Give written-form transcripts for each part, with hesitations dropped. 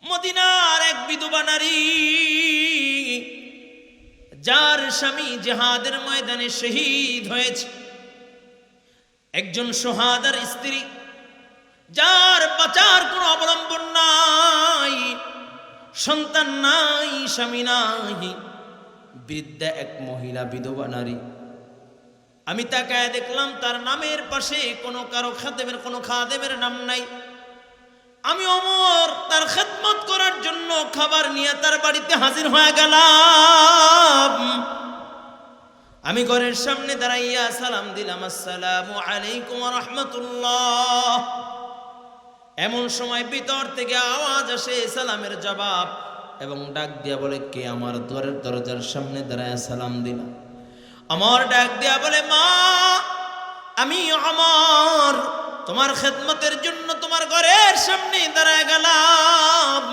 মদিনার এক বিধবা নারী, যার স্বামী জিহাদের ময়দানে শহীদ হয়েছে, একজন সোহাদার স্ত্রী, যার বাঁচার কোনো অবলম্বন নাই, সন্তান নাই, স্বামী নাই, বৃদ্ধা এক মহিলা বিধবা নারী। আমি তাকায় দেখলাম তার নামের পাশে কোনো খাদেমের নাম নাই। আমি ওমর তার খেদমত করার জন্য খাবার নিয়ে তার বাড়িতে হাজির হয়ে গেলাম। আমি ঘরের সামনে দাঁড়াইয়া সালাম দিলাম, আসসালামু আলাইকুম ওয়া রাহমাতুল্লাহ। এমন সময় ভিতর থেকে আওয়াজ আসে সালামের জবাব, এবং ডাক দিয়া বলে, কে আমার ঘরের দরজার সামনে দাঁড়ায় সালাম দিলাম? আমার ডাক দিয়া বলে, মা আমি আমার তোমার খেদমতের জন্য তোমার ঘরের সামনে দাঁড়ায় গেলাম।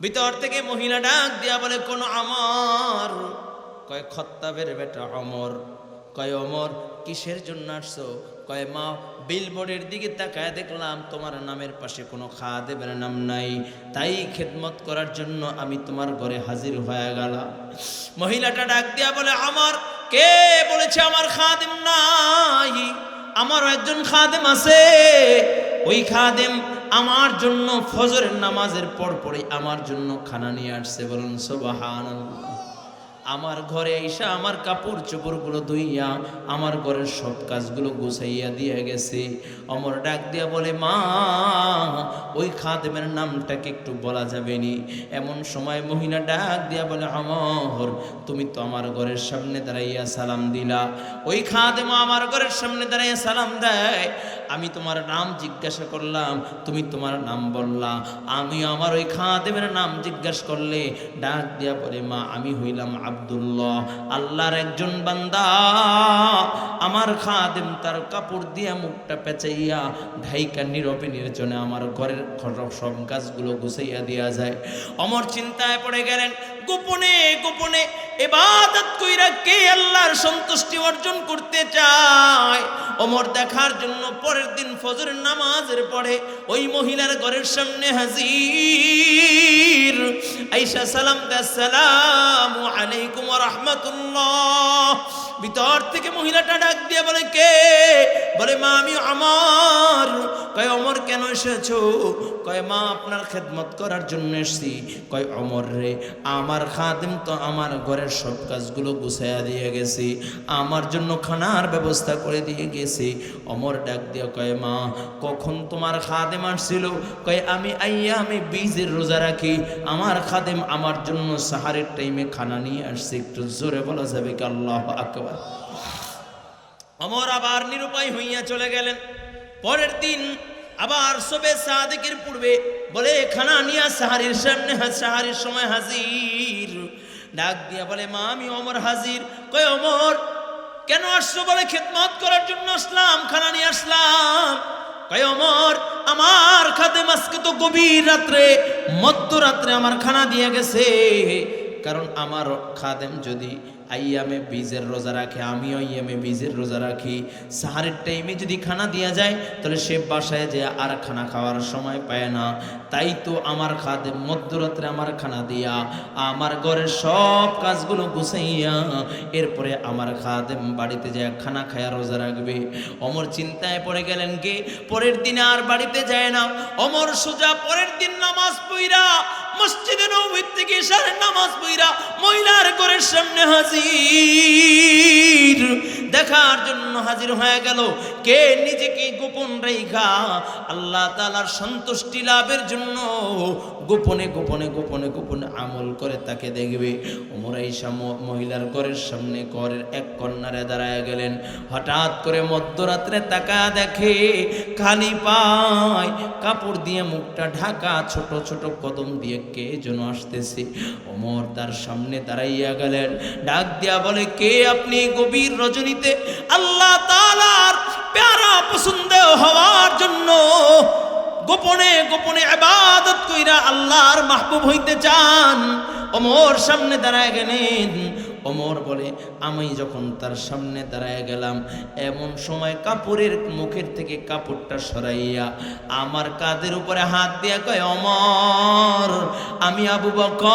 ভিতর থেকে মহিলা ডাক দিয়া বলে, কোন আমার? কয় খত্তাবের বেটা অমর। কয় অমর, কিসের জন্য আসছো? কয় মা, বিলবোর্ডের দিকে তাকায় দেখলাম তোমার নামের পাশে কোনো খাদেমের নাম নাই, তাই খেদমত করার জন্য আমি তোমার ঘরে হাজির হয়ে গেলাম। মহিলাটা ডাক দিয়া বলে, আমার কে বলেছে আমার খাদেম নাই? আমারও একজন খাদেম আছে। ওই খাদেম আমার জন্য ফজরের নামাজের পর পরে আমার জন্য খানা নিয়ে আসছে। বলুন সুবহানাল্লাহ। আমার ঘরে এসে আমার কাপড় চোপড়গুলো ধুইয়া আমার ঘরের সব কাজগুলো গুছাইয়া দিয়ে গেছে। অমর ডাক দিয়া বলে, মা ওই খাদেমের নামটাকে একটু বলা যাবে নি? এমন সময় মহিলা ডাক দিয়া বলে, অমর তুমি তো আমার ঘরের সামনে দাঁড়াইয়া সালাম দিলা, ওই খাদেম আমার ঘরের সামনে দাঁড়াইয়া সালাম দেয়। আমি তোমার নাম জিজ্ঞাসা করলাম, তুমি তোমার নাম বললা, আমি আমার ওই খাদেমের নাম জিজ্ঞাসা করলে ডাক দিয়া বলে, মা আমি হইলাম আব্দুল্লাহ, আল্লাহর একজন বান্দা। আমার খাদেম তার কাপড় দিয়া মুখটা পেঁচাইয়া ঢাইকা নীরবে নির্জনে আমার ঘরের সব কাজগুলো গুছাইয়া দিয়া যায়। অমর চিন্তায় পড়ে গেলেন, গোপনে গোপনে ইবাদত কইরা কে আল্লাহর সন্তুষ্টি অর্জন করতে চায়। ওমর দেখার জন্য পরের দিন ফজরের নামাজের পরে ওই মহিলার ঘরের সামনে হাজির। আয়েশা সালাম দেয়, আসসালামু আলাইকুম ওয়া রাহমাতুল্লাহ। ভিতর থেকে মহিলাটা ডাক দিয়ে বলে, কে? বলে, মা আমি আমার। কয় ওমর কেন এসেছো? কয় মা আপনার খেদমত করার জন্য এসেছি। কয় ওমর রে, আমার খাদেম তো আমার ঘরের সব কাজগুলো গুছাইয়া দিয়ে গেছে, আমার জন্য খানার ব্যবস্থা করে দিয়ে গেছে। ওমর ডাক দিয়ে কয়, মা কখন তোমার খাদেম আসছিল? কয় আমি বীজের রোজা রাখি, আমার খাদেম আমার জন্য সাহারের টাইমে খানা নিয়ে আসছে। একটু জোরে বলা যাবে কি আল্লাহু আকবার? ওমর আবার নিরুপায় হইয়া চলে গেলেন। পরের দিন আবার সবে সাদেকের পূর্বে বলে, খানা নিয়ে সাহারির সামনে সাহারির সময় হাজির। ডাক দিয়া বলে, মা আমি ওমর হাজির। কয় ওমর কেন আসছো? বলে, খেদমত করার জন্য আসলাম, খানা নিয়ে আসলাম। কয় ওমর আমার খাদেম আজকে তো গভীর রাত্রে মধ্যরাত্রে আমার খানা দিয়ে গেছে, কারণ আমার খাদেম যদি আইয়ামে বীজের রোজা রাখে, আমিও আইয়ামে বীজের রোজা রাখি, সাহারের টাইমে যদি খানা দিয়া যায় তাহলে সে বাসায় যে আর খানা খাওয়ার সময় পায় না। তাই তো আমার খাদেম মধ্যরাত্রে আমার খানা দিয়া আমার ঘরের সব কাজগুলো গুছাইয়া এরপরে আমার খাদেম বাড়িতে যায় খানা খায়া রোজা রাখবে। ওমর চিন্তায় পড়ে গেলেন, কি পরের দিনে আর বাড়িতে যায় না। ওমর সোজা পরের দিন নামাজ পড়া মসজিদে নববী থেকে ইশারের নামাজ পড়া মহিলার ঘরের সামনে হাজির। দেখার জন্য হাজির হয়ে গেল, কে নিজেকে গোপন রেখা আল্লাহ তাআলার সন্তুষ্টি লাভের জন্য গোপনে গোপনে গোপনে গোপনে আমল করে তাকে দেখবে। ওমর আয়েশা মহিলার ঘরের সামনে ঘরের এক কর্নারে দাঁড়ায় গেলেন। হঠাৎ করে মধ্যরাত্রে তাকা দেখে খালি পায় কাপড় দিয়ে মুখটা ঢাকা, ছোট ছোট কদম দিয়ে কে যেন আসতেছে। ওমর তার সামনে দাঁড়াইয়া গেলেন। ডাক দিয়া বলে, কে আপনি? গভীর রজনীতে আল্লাহ তাআলার প্যারা পছন্দ হওয়ার জন্য গোপনে গোপনে ইবাদত কইরা আল্লাহর মাহবুব হইতে চান। ওমর সামনে দাঁড়ায় গেলেন। ওমর বলে আমি যখন তার সামনে দাঁড়ায় গেলাম, এমন সময় কাপড়ের মুখের থেকে কাপড়টা সরাইয়া আমার কাঁধের উপরে হাত দিয়া কয়, ওমর আমি আবু বকর।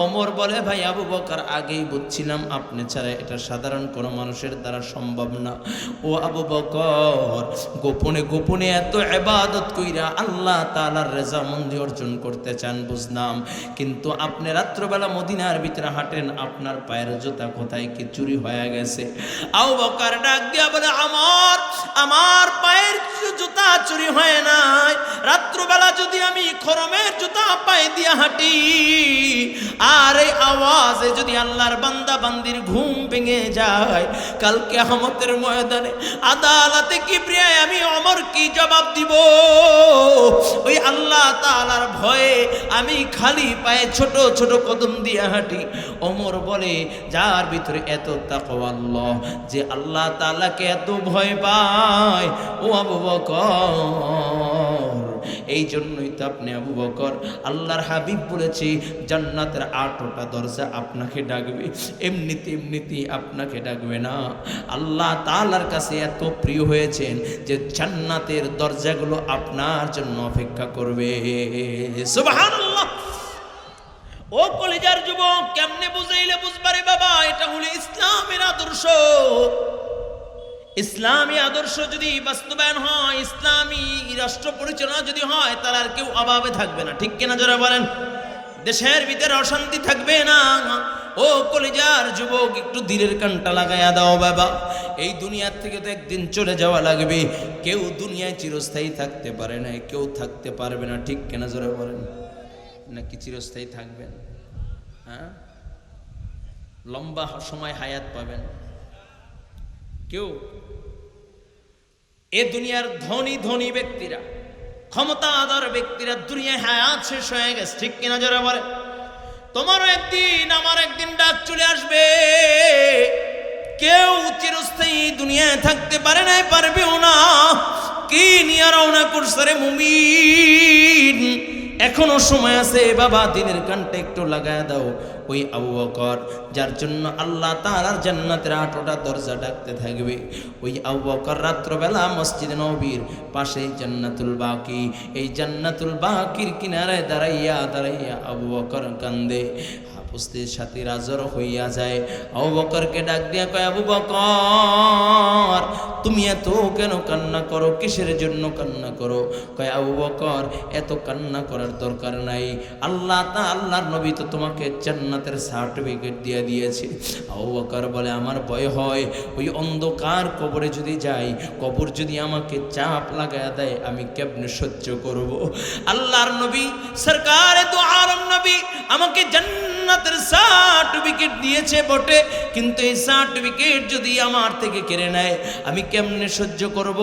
ওমর বলে, ভাই আবু বকর, আগেই বুঝছিলাম আপনি ছাড়া এটা সাধারণ কোনো মানুষের দ্বারা সম্ভব না। ও আবু বকর, গোপনে গোপনে এত ইবাদত কইরা আল্লাহ তাআলার রেজামন্দি অর্জন করতে চান বুঝলাম, কিন্তু আপনি রাত্রবেলা মদিনার ভিতরে হাঁটেন, আপনার পায়ের জুতা কোথায় কি চুরি হয়ে গেছে? আবু বকর ডাক দিয়া বলে, আমার পায়ের জুতা চুরি হয় নাই। রাত্রবেলা যদি আমি খরমের জুতা পায়ে দিয়া হাঁটি আর এই আওয়াজে যদি আল্লাহর বান্দা বান্দির ঘুম ভেঙে যায়, কাল কিয়ামতের ময়দানে আদালতে কিবরিয়ায় আমি ওমর কি জবাব দিব? ওই আল্লাহ তাআলার ভয়ে আমি খালি পায়ে ছোট ছোট কদম দিয়ে হাঁটি। ওমর বলে, যার ভিতরে এত তাকওয়া আল্লাহ, যে আল্লাহ তাআলাকে এত ভয় পায়, ও আবু বকর, এই জন্যই তো আপনি আবু বকর, আল্লাহর হাবিব বলেছে জান্নাতের 8টা দরজা আপনাকে ডাকবে, এমনিতে আপনাকে ডাকবে না। আল্লাহ তাআলার কাছে এত প্রিয় হয়েছেন যে জান্নাতের দরজাগুলো আপনার জন্য অপেক্ষা করবে। সুবহানাল্লাহ। ও কলিজার যুবক, কেমনে বুঝাইলে বুঝবারে বাবা? এটা হলো ইসলামের আদর্শ। ইসলামী আদর্শ যদি বাস্তবায়ন হয়, ইসলামী রাষ্ট্র পরিচালনা যদি হয়, তাহলে আর কেউ অভাবে থাকবে না। ঠিক কিনা জোরে বলেন? দেশের ভিতরে অশান্তি থাকবে না। ও কলিজার যুবক, একটু দিলের কানটা লাগাইয়া দাও বাবা। এই দুনিয়ার থেকে তো একদিন চলে যাওয়া লাগবে। কেউ দুনিয়ায় চিরস্থায়ী থাকতে পারে না, কেউ থাকতে পারবে না। ঠিক কিনা জোরে বলেন? নাকি চিরস্থায়ী থাকবেন? হ্যাঁ, লম্বা সময় হায়াত পাবেন কেউ? এ দুনিয়ার ধনী ধনী ব্যক্তিরা, ক্ষমতাধর ব্যক্তিরা দুনিয়ায় হায়াত শেষ হয়ে গেছে। ঠিক কিনা জোরে বলে? তোমারও একদিন আমার একদিন ডাক চলে আসবে। কেউ চিরস্থায়ী দুনিয়ায় থাকতে পারে না, পারবেও না। কি নিয়ে রওনা করছে রে মুমিন? এখনো সময় আছে বাবা, দিনের কানটা একটু লাগায় দাও। ওই আবু বকর, যার জন্য আল্লাহ তাআলার জান্নাতের 8টা দরজা ডাকতে থাকবে, ওই আবু বকর রাত্রবেলা মসজিদে নববীর পাশে জান্নাতুল বাকি, এই জান্নাতুল বাকির কিনারায় দাঁড়াইয়া আবু বকর কান্দে। উপস্থিত সাথী রাজর হইয়া যায়। আবু বকরকে ডাক দিয়া কয়, আবু বকর, তুমি এত কেন কান্না করো? কিসের জন্য কান্না করো? কয়, আবু বকর, এত কান্না করার দরকার নাই। আল্লাহর নবী তো তোমাকে জান্নাতের সার্টিফিকেট দিয়ে দিয়েছে। আবু বকর বলে, আমার ভয় হয় ওই অন্ধকার কবরে যদি যাই, কবর যদি আমাকে চাপ লাগায় দেয়, আমি কেমনে সহ্য করব? আল্লাহর নবী সরকারে দু আলম নবী আমাকে জান্নাতের সার্টিফিকেট দিয়েছে বটে, কিন্তু এই সার্টিফিকেট যদি আমার থেকে কেড়ে নেয়, আমি কেমনে সহ্য করব?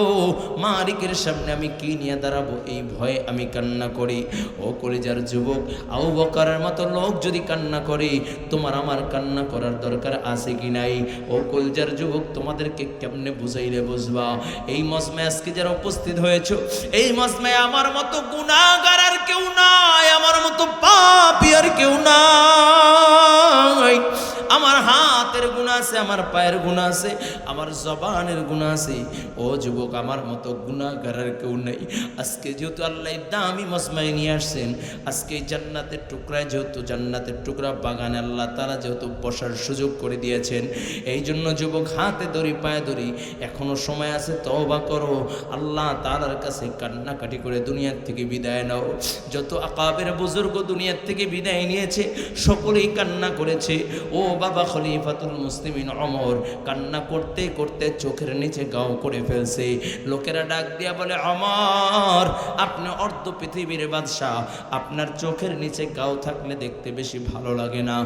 মালিকের সামনে আমি কি নিয়ে দাঁড়াবো? এই ভয়ে আমি কান্না করি। ও কলিজার যুবক, আবু বকরের মতো লোক যদি কান্না করে, তোমার আমার কান্না করার দরকার আছে কি নাই? ও কলিজার যুবক, তোমাদেরকে কেমনে বুঝাইলে বুঝবা? এই মজমায় আজকে যারা উপস্থিত হয়েছে, এই মজমায় আমার মতো গুনাহগার আর কেউ নাই, আমার মতো পাপী আর কেউ নাই। আমার হাতের গুনাহ আছে, আমার পায়ের গুনাহ আছে, আমার জবানের গুনাহ আছে। ও যুবক, আমার মতো গুনাহগার আর কেউ নাই। আজকে যেহেতু আল্লাহ দামি মজমায় নিয়ে আসছেন, আজকে জান্নাতের টুকরায়, যেহেতু জান্নাতের টুকরা বাগানে আল্লাহ তাআলা যেহেতু বসার সুযোগ করে দিয়েছেন, এই জন্য যুবক হাতে ধরি পায়ে ধরি, এখনো সময় আছে, তওবা করো, আল্লাহ তাআলার কাছে কান্নাকাটি করে দুনিয়ার থেকে বিদায় নাও। যত আকাবের বুজুর্গ দুনিয়ার থেকে বিদায় নিয়েছে, সকলেই কান্না করেছে। ও বাবা খলিফাতুল মুসলিমিন ওমর কান্না করতে করতে চোখের নিচে গাও করে ফেলছে। লোকেরা ডাক দিয়া বলে, ওমর, আপনি অর্ধ পৃথিবীর বাদশাহ, আপনার চোখের নিচে গাও থাকলে দেখতে বেশি ভালো লাগে না,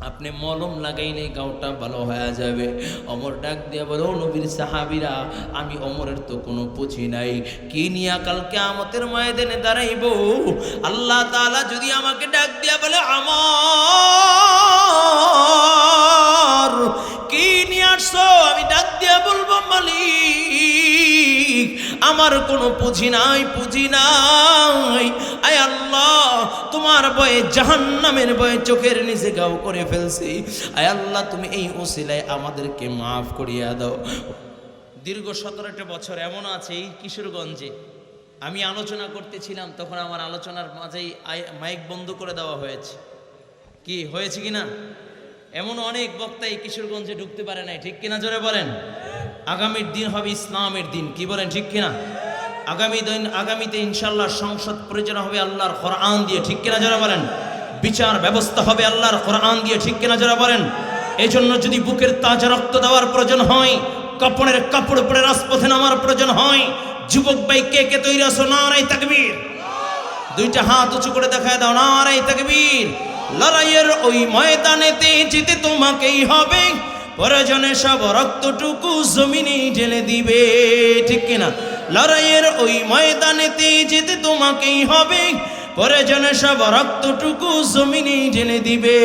আপনি মলম লাগাইলে গাওটা ভালো হয়ে যাবে। ওমর ডাক দিয়া বলে, ও নবীর সাহাবীরা, আমি ওমরের তো কোনো পুঁজি নাই, কি নিয়া কাল কিয়ামতের ময়দানে দাঁড়াইব? আল্লাহ তাআলা যদি আমাকে ডাক দিয়া বলে, আমার কি নিয়ে আসছো? আমি ডাক দিয়া বলবো, মালিক, আমার কোনো পুঁজি নাই, আয় আল্লাহ তোমার ভয়ে জাহান্নামের ভয়ে চোখের নিচে গাও করে ফেলছি, আয় আল্লাহ তুমি এই ওসিলায় আমাদেরকে মাফ করিয়া দাও। দীর্ঘ 17টা বছর এমন আছে এই কিশোরগঞ্জে আমি আলোচনা করতেছিলাম, তখন আমার আলোচনার মাঝেই মাইক বন্ধ করে দেওয়া হয়েছে। কি হয়েছে কিনা? এমন অনেক বক্তা এই কিশোরগঞ্জে ঢুকতে পারে নাই, ঠিক কিনা জোরে বলেন? আগামীর দিন হবে ইসলামের দিন, কি বলেন ঠিক কিনা? আগামীতে ইনশাআল্লাহ সংসদ পরিচালনা হবে আল্লাহর কোরআন দিয়ে, ঠিক কিনা জোরে বলেন? বিচার ব্যবস্থা হবে আল্লাহর কোরআন দিয়ে, ঠিক কিনা জোরে বলেন? এই জন্য যদি বুকের তাজা রক্ত দেওয়ার প্রয়োজন হয়, কাপড়ের কাপড় পরে রাজপথে নামার প্রয়োজন হয়, যুবক ভাই কে কে তৈরি আছো? নারায়ে তাকবীর। দুইটা হাত উঁচু করে দেখায় দাও, নারায়ে তাকবীর। লড়াইয়ের ওই ময়দানেতে যেতে তোমাকেই হবে, প্রয়োজনে সব রক্তটুকু জমিনে ঢেলে দিবে, ঠিক কিনা? লড়াইয়ের ওই ময়দানেতে যেতে তোমাকেই হবে, প্রয়োজনে সব রক্তটুকু জমিনে ঢেলে দিবে।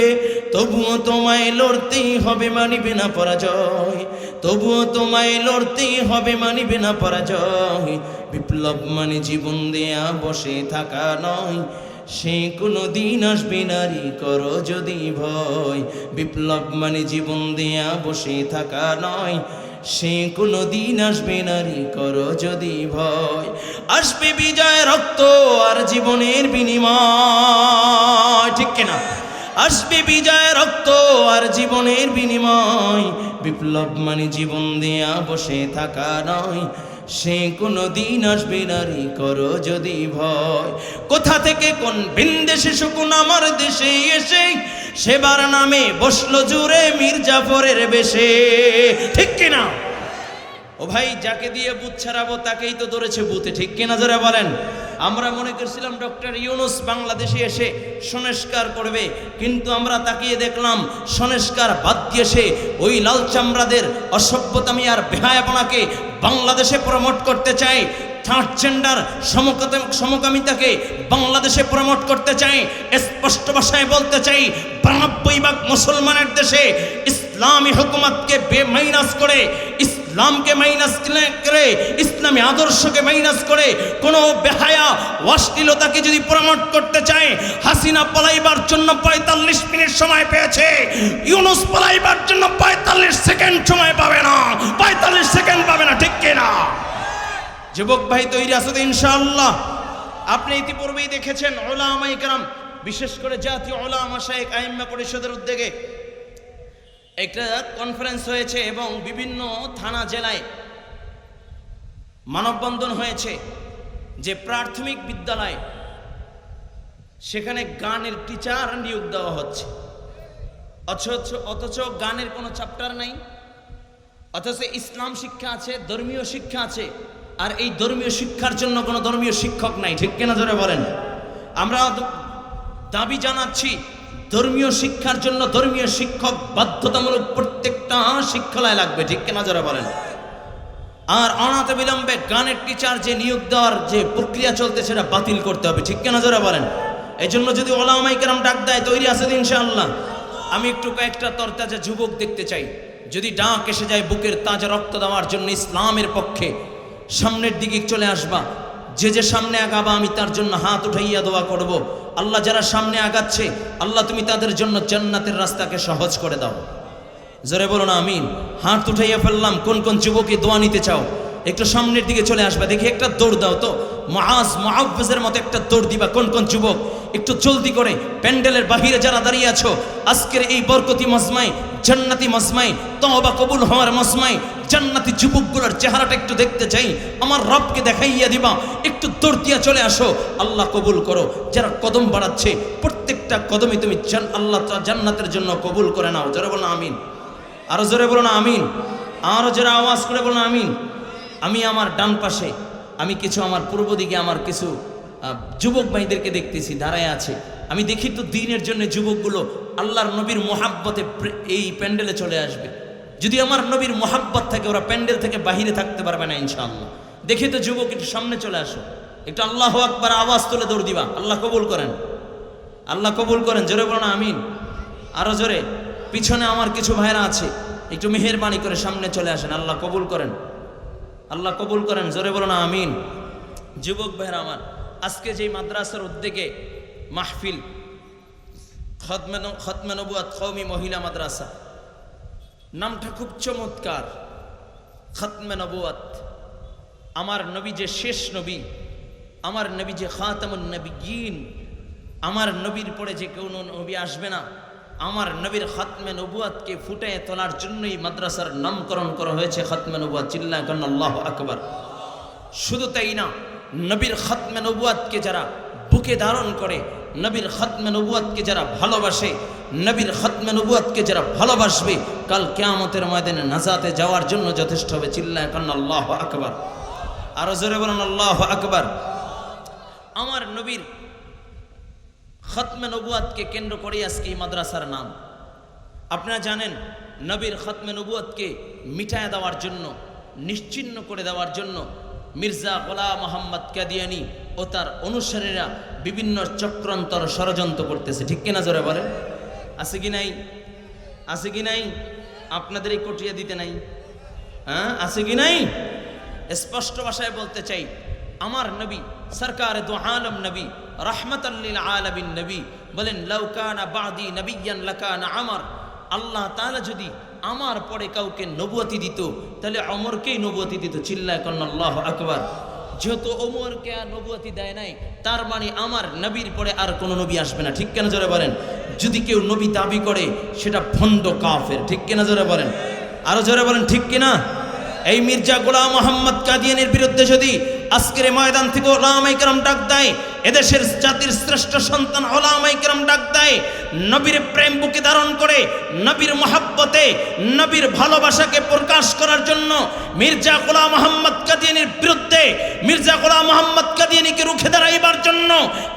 তবুও তোমায় লড়তেই হবে, মানিবে না পরাজয়। তবুও তোমায় লড়তেই হবে, মানিবে না পরাজয়। বিপ্লব মানে জীবন দেয়া বসে থাকা নয়, সে কোনো দিন আসবে নারী করো যদি ভয়। বিপ্লব মানে জীবন দেয়া বসে থাকা নয়, সে কোনো দিন আসবে নারী করো যদি ভয়। আসবে বিজয় রক্ত আর জীবনের বিনিময়, ঠিক কিনা? আসবে বিজয় রক্ত আর জীবনের বিনিময়। বিপ্লব মানে জীবন দেয়া বসে থাকা নয়, সে কোনো দিন আসবে নারী করো যদি ভয়। কোথা থেকে কোন ভিনদেশে শকুন আমার দেশে এসে সেবার নামে বসলো জুড়ে মীর জাফরের বেশে, ঠিক কিনা? ও ভাই, যাকে দিয়ে বুথ ছাড়াবো তাকেই তো ধরেছে বুথে, ঠিক কিনা জোরে বলেন? আমরা মনে করছিলাম ডক্টর ইউনূস বাংলাদেশে এসে সংস্কার করবে, কিন্তু আমরা তাকিয়ে দেখলাম সংস্কার বাদ দিয়ে সে ওই লাল চামড়াদের অসভ্যতামি আর বেহায়াপনাকে বাংলাদেশে প্রমোট করতে চায়। থার্ড জেন্ডার সমকামিতাকে বাংলাদেশে প্রমোট করতে চাই। স্পষ্ট ভাষায় বলতে চাই, 92% মুসলমানের দেশে ইসলামী হুকুমতকে বেমাইনাস করে, ইসলামকে মাইনাস করে, ইসলামী আদর্শকে মাইনাস করে কোনো বেহায়া অশ্লীলতাকে যদি প্রমোট করতে চায়, হাসিনা পলাইবার জন্য 45 মিনিট সময় পেয়েছে, ইউনূস পলাইবার জন্য 45 সেকেন্ড সময় পাবে না, 45 সেকেন্ড পাবে না, ঠিক কিনা? যুবক ভাই তৈরি আছো তো ইনশাআল্লাহ? আপনি ইতিপূর্বেই দেখেছেন উলামায়ে কেরাম, বিশেষ করে জাতীয় উলামা মাশায়েখ আইম্মা পরিষদের উদ্যোগে একটা কনফারেন্স হয়েছে এবং বিভিন্ন থানা জেলায় মানববন্ধন হয়েছে যে প্রাথমিক বিদ্যালয় সেখানে গানের টিচার নিয়োগ দেওয়া হচ্ছে, অথচ গানের কোনো চ্যাপ্টার নাই, অথচ ইসলাম শিক্ষা আছে, ধর্মীয় শিক্ষা আছে, আর এই ধর্মীয় শিক্ষার জন্য কোনো ধর্মীয় শিক্ষক নাই, ঠিক কিনা জোরে বলেন? আমরা দাবি জানাচ্ছি ধর্মীয় শিক্ষার জন্য ধর্মীয় শিক্ষক বাধ্যতামূলক প্রত্যেকটা শিক্ষালয় লাগবে, ঠিক কিনা জোরে বলেন? আর অনাথ বিলম্বে গানের টিচার যে নিয়োগ দেওয়ার যে প্রক্রিয়া চলতে সেটা বাতিল করতে হবে, ঠিক কিনা জোরে বলেন? এই জন্য যদি উলামায়ে কেরাম ডাক দেয় তৈরি আছে ইনশাআল্লাহ। আমি একটু কয়েকটা তরতাজা যুবক দেখতে চাই, যদি ডাক এসে যায় বুকের তাজা রক্ত দেওয়ার জন্য ইসলামের পক্ষে, সামনের দিকে চলে আসবা। যে সামনে আগাবা আমি তার জন্য হাত উঠাইয়া দোয়া করব। আল্লাহ যারা সামনে আগাচ্ছে আল্লাহ তুমি তাদের জন্য জান্নাতের রাস্তাকে সহজ করে দাও। জোরে বলো না আমিন। হাত উঠাইয়া ফেললাম। কোন কোন যুবকই দোয়া নিতে চাও একটু সামনের দিকে চলে আসবা। দেখি একটা দৌড় দাও তো, মুআজ্জের মতো একটা দৌড় দিবা। কোন কোন যুবক একটু জলদি করে, প্যান্ডেলের বাহিরে যারা দাঁড়িয়ে আছো, আজকের এই বরকতি মজমায়, জান্নাতি মজমায়, তওবা কবুল হওয়ার মজমায় জান্নাতি যুবকগুলোর চেহারাটা একটু দেখতে চাই, আমার রবকে দেখাইয়া দিবা। একটু দৌড় দিয়া চলে আসো, আল্লাহ কবুল করো। যারা কদম বাড়াচ্ছে প্রত্যেকটা কদমে তুমি আল্লাহ জান্নাতের জন্য কবুল করে নাও। জোরে বলো না আমিন। আরো জোরে বলো না আমিন। আরো জোরে আওয়াজ করে বলো না আমিন। আমি আমার ডান পাশে, আমি কিছু আমার পূর্ব দিকে আমার কিছু যুবক ভাইদেরকে দেখতেছি দাঁড়ায় আছে। আমি দেখি তো দিনের জন্য যুবকগুলো আল্লাহর নবীর মোহাব্বতে এই প্যান্ডেলে চলে আসবে। যদি আমার নবীর মোহাব্বত থাকে ওরা প্যান্ডেল থেকে বাহিরে থাকতে পারবে না ইনশাআল্লাহ। দেখি তো যুবক একটু সামনে চলে আসো, একটু আল্লাহু আকবার আওয়াজ তুলে দৌড় দিবা। আল্লাহ কবুল করেন, আল্লাহ কবুল করেন। জোরে বলো না আমিন। আরো জোরে। পিছনে আমার কিছু ভাইরা আছে, একটু মেহেরবানি করে সামনে চলে আসেন। আল্লাহ কবুল করেন, আল্লাহ কবুল করেন, জোরে বলুন আমিন। যুবক ভাইরা আমার, আজকে যেই মাদ্রাসার উদ্যোগে মাহফিল খতমে নবুয়াত কওমি মহিলা মাদ্রাসা, নামটা খুব চমৎকার। খতমে নবুয়াত, আমার নবী যে শেষ নবী, আমার নবী যে খাতামুন নবিয়্যিন, আমার নবীর পরে যে কোনো নবী আসবে না, আমার নবীর খতমে নবুয়াতকে ফুটিয়ে তোলার জন্যই মাদ্রাসার নামকরণ করা হয়েছে খতমে নবুয়াত। চিল্লায় কান আল্লাহু আকবার। শুধু তাই না, নবীর খতমে নবুয়াতকে যারা বুকে ধারণ করে, নবীর খতমে নবুয়াতকে যারা ভালোবাসে, নবীর খতমে নবুয়াতকে যারা ভালোবাসবে, কাল কিয়ামতের ময়দানে নাজাতে যাওয়ার জন্য যথেষ্ট হবে। চিল্লায় কান আল্লাহু আকবার। আরো জোরে বলেন আল্লাহু আকবার। আমার নবীর খতমে নবুয়াতকে কেন্দ্র করে আজকে এই মাদ্রাসার নাম। আপনারা জানেন, নবীর খতমে নবুয়াতকে মিটায় দেওয়ার জন্য, নিশ্চিহ্ন করে দেওয়ার জন্য মির্জা গোলাম মোহাম্মদ কাদিয়ানী ও তার অনুসারীরা বিভিন্ন চক্রান্তর ষড়যন্ত্র করতেছে। ঠিক কিনা জোরে বলেন? আছে কি নাই? আছে কি নাই? আপনাদের এই কটিয়া দিতে নাই? হ্যাঁ, আছে কি নাই? স্পষ্ট ভাষায় বলতে চাই, আমার নবী সরকার দু আলম নবী রাহমাতাল লিল আলামিন নবী বলেন, লাউ কানা বাদি নবিয়্যান লাকানা আমর। আল্লাহ তাআলা যদি আমার পরে কাউকে নবুয়তি দিত, তাহলে ওমরকেই নবুয়তি দিত। চিল্লায় কান আল্লাহু আকবার। যেহেতু ওমরকে আর নবুয়তি দেয় নাই, তার মানে আমার নবীর পরে আর কোনো নবী আসবে না। ঠিক কেন জোরে বলেন? যদি কেউ নবী দাবি করে সেটা ভণ্ড কাফের। ঠিক কিনা জোরে বলেন? আরো জোরে বলেন ঠিক কিনা? এই মির্জা গোলাম মোহাম্মদ কাদিয়ানীর বিরুদ্ধে যদি আজকের ময়দান থেকে ওলামায়ে কেরাম ডাক দেয়, এদেশের জাতির শ্রেষ্ঠ সন্তান ওলামায়ে কেরাম ডাক দেয়, নবীর প্রেম বুকে ধারণ করে, নবীর মহব্বতে, নবীর ভালোবাসাকে প্রকাশ করার জন্য মির্জা গোলাম মোহাম্মদ কাদিয়ানীর বিরুদ্ধে, মির্জা গোলাম মোহাম্মদ কাদিয়ানীকে রুখে দাঁড়াইবার জন্য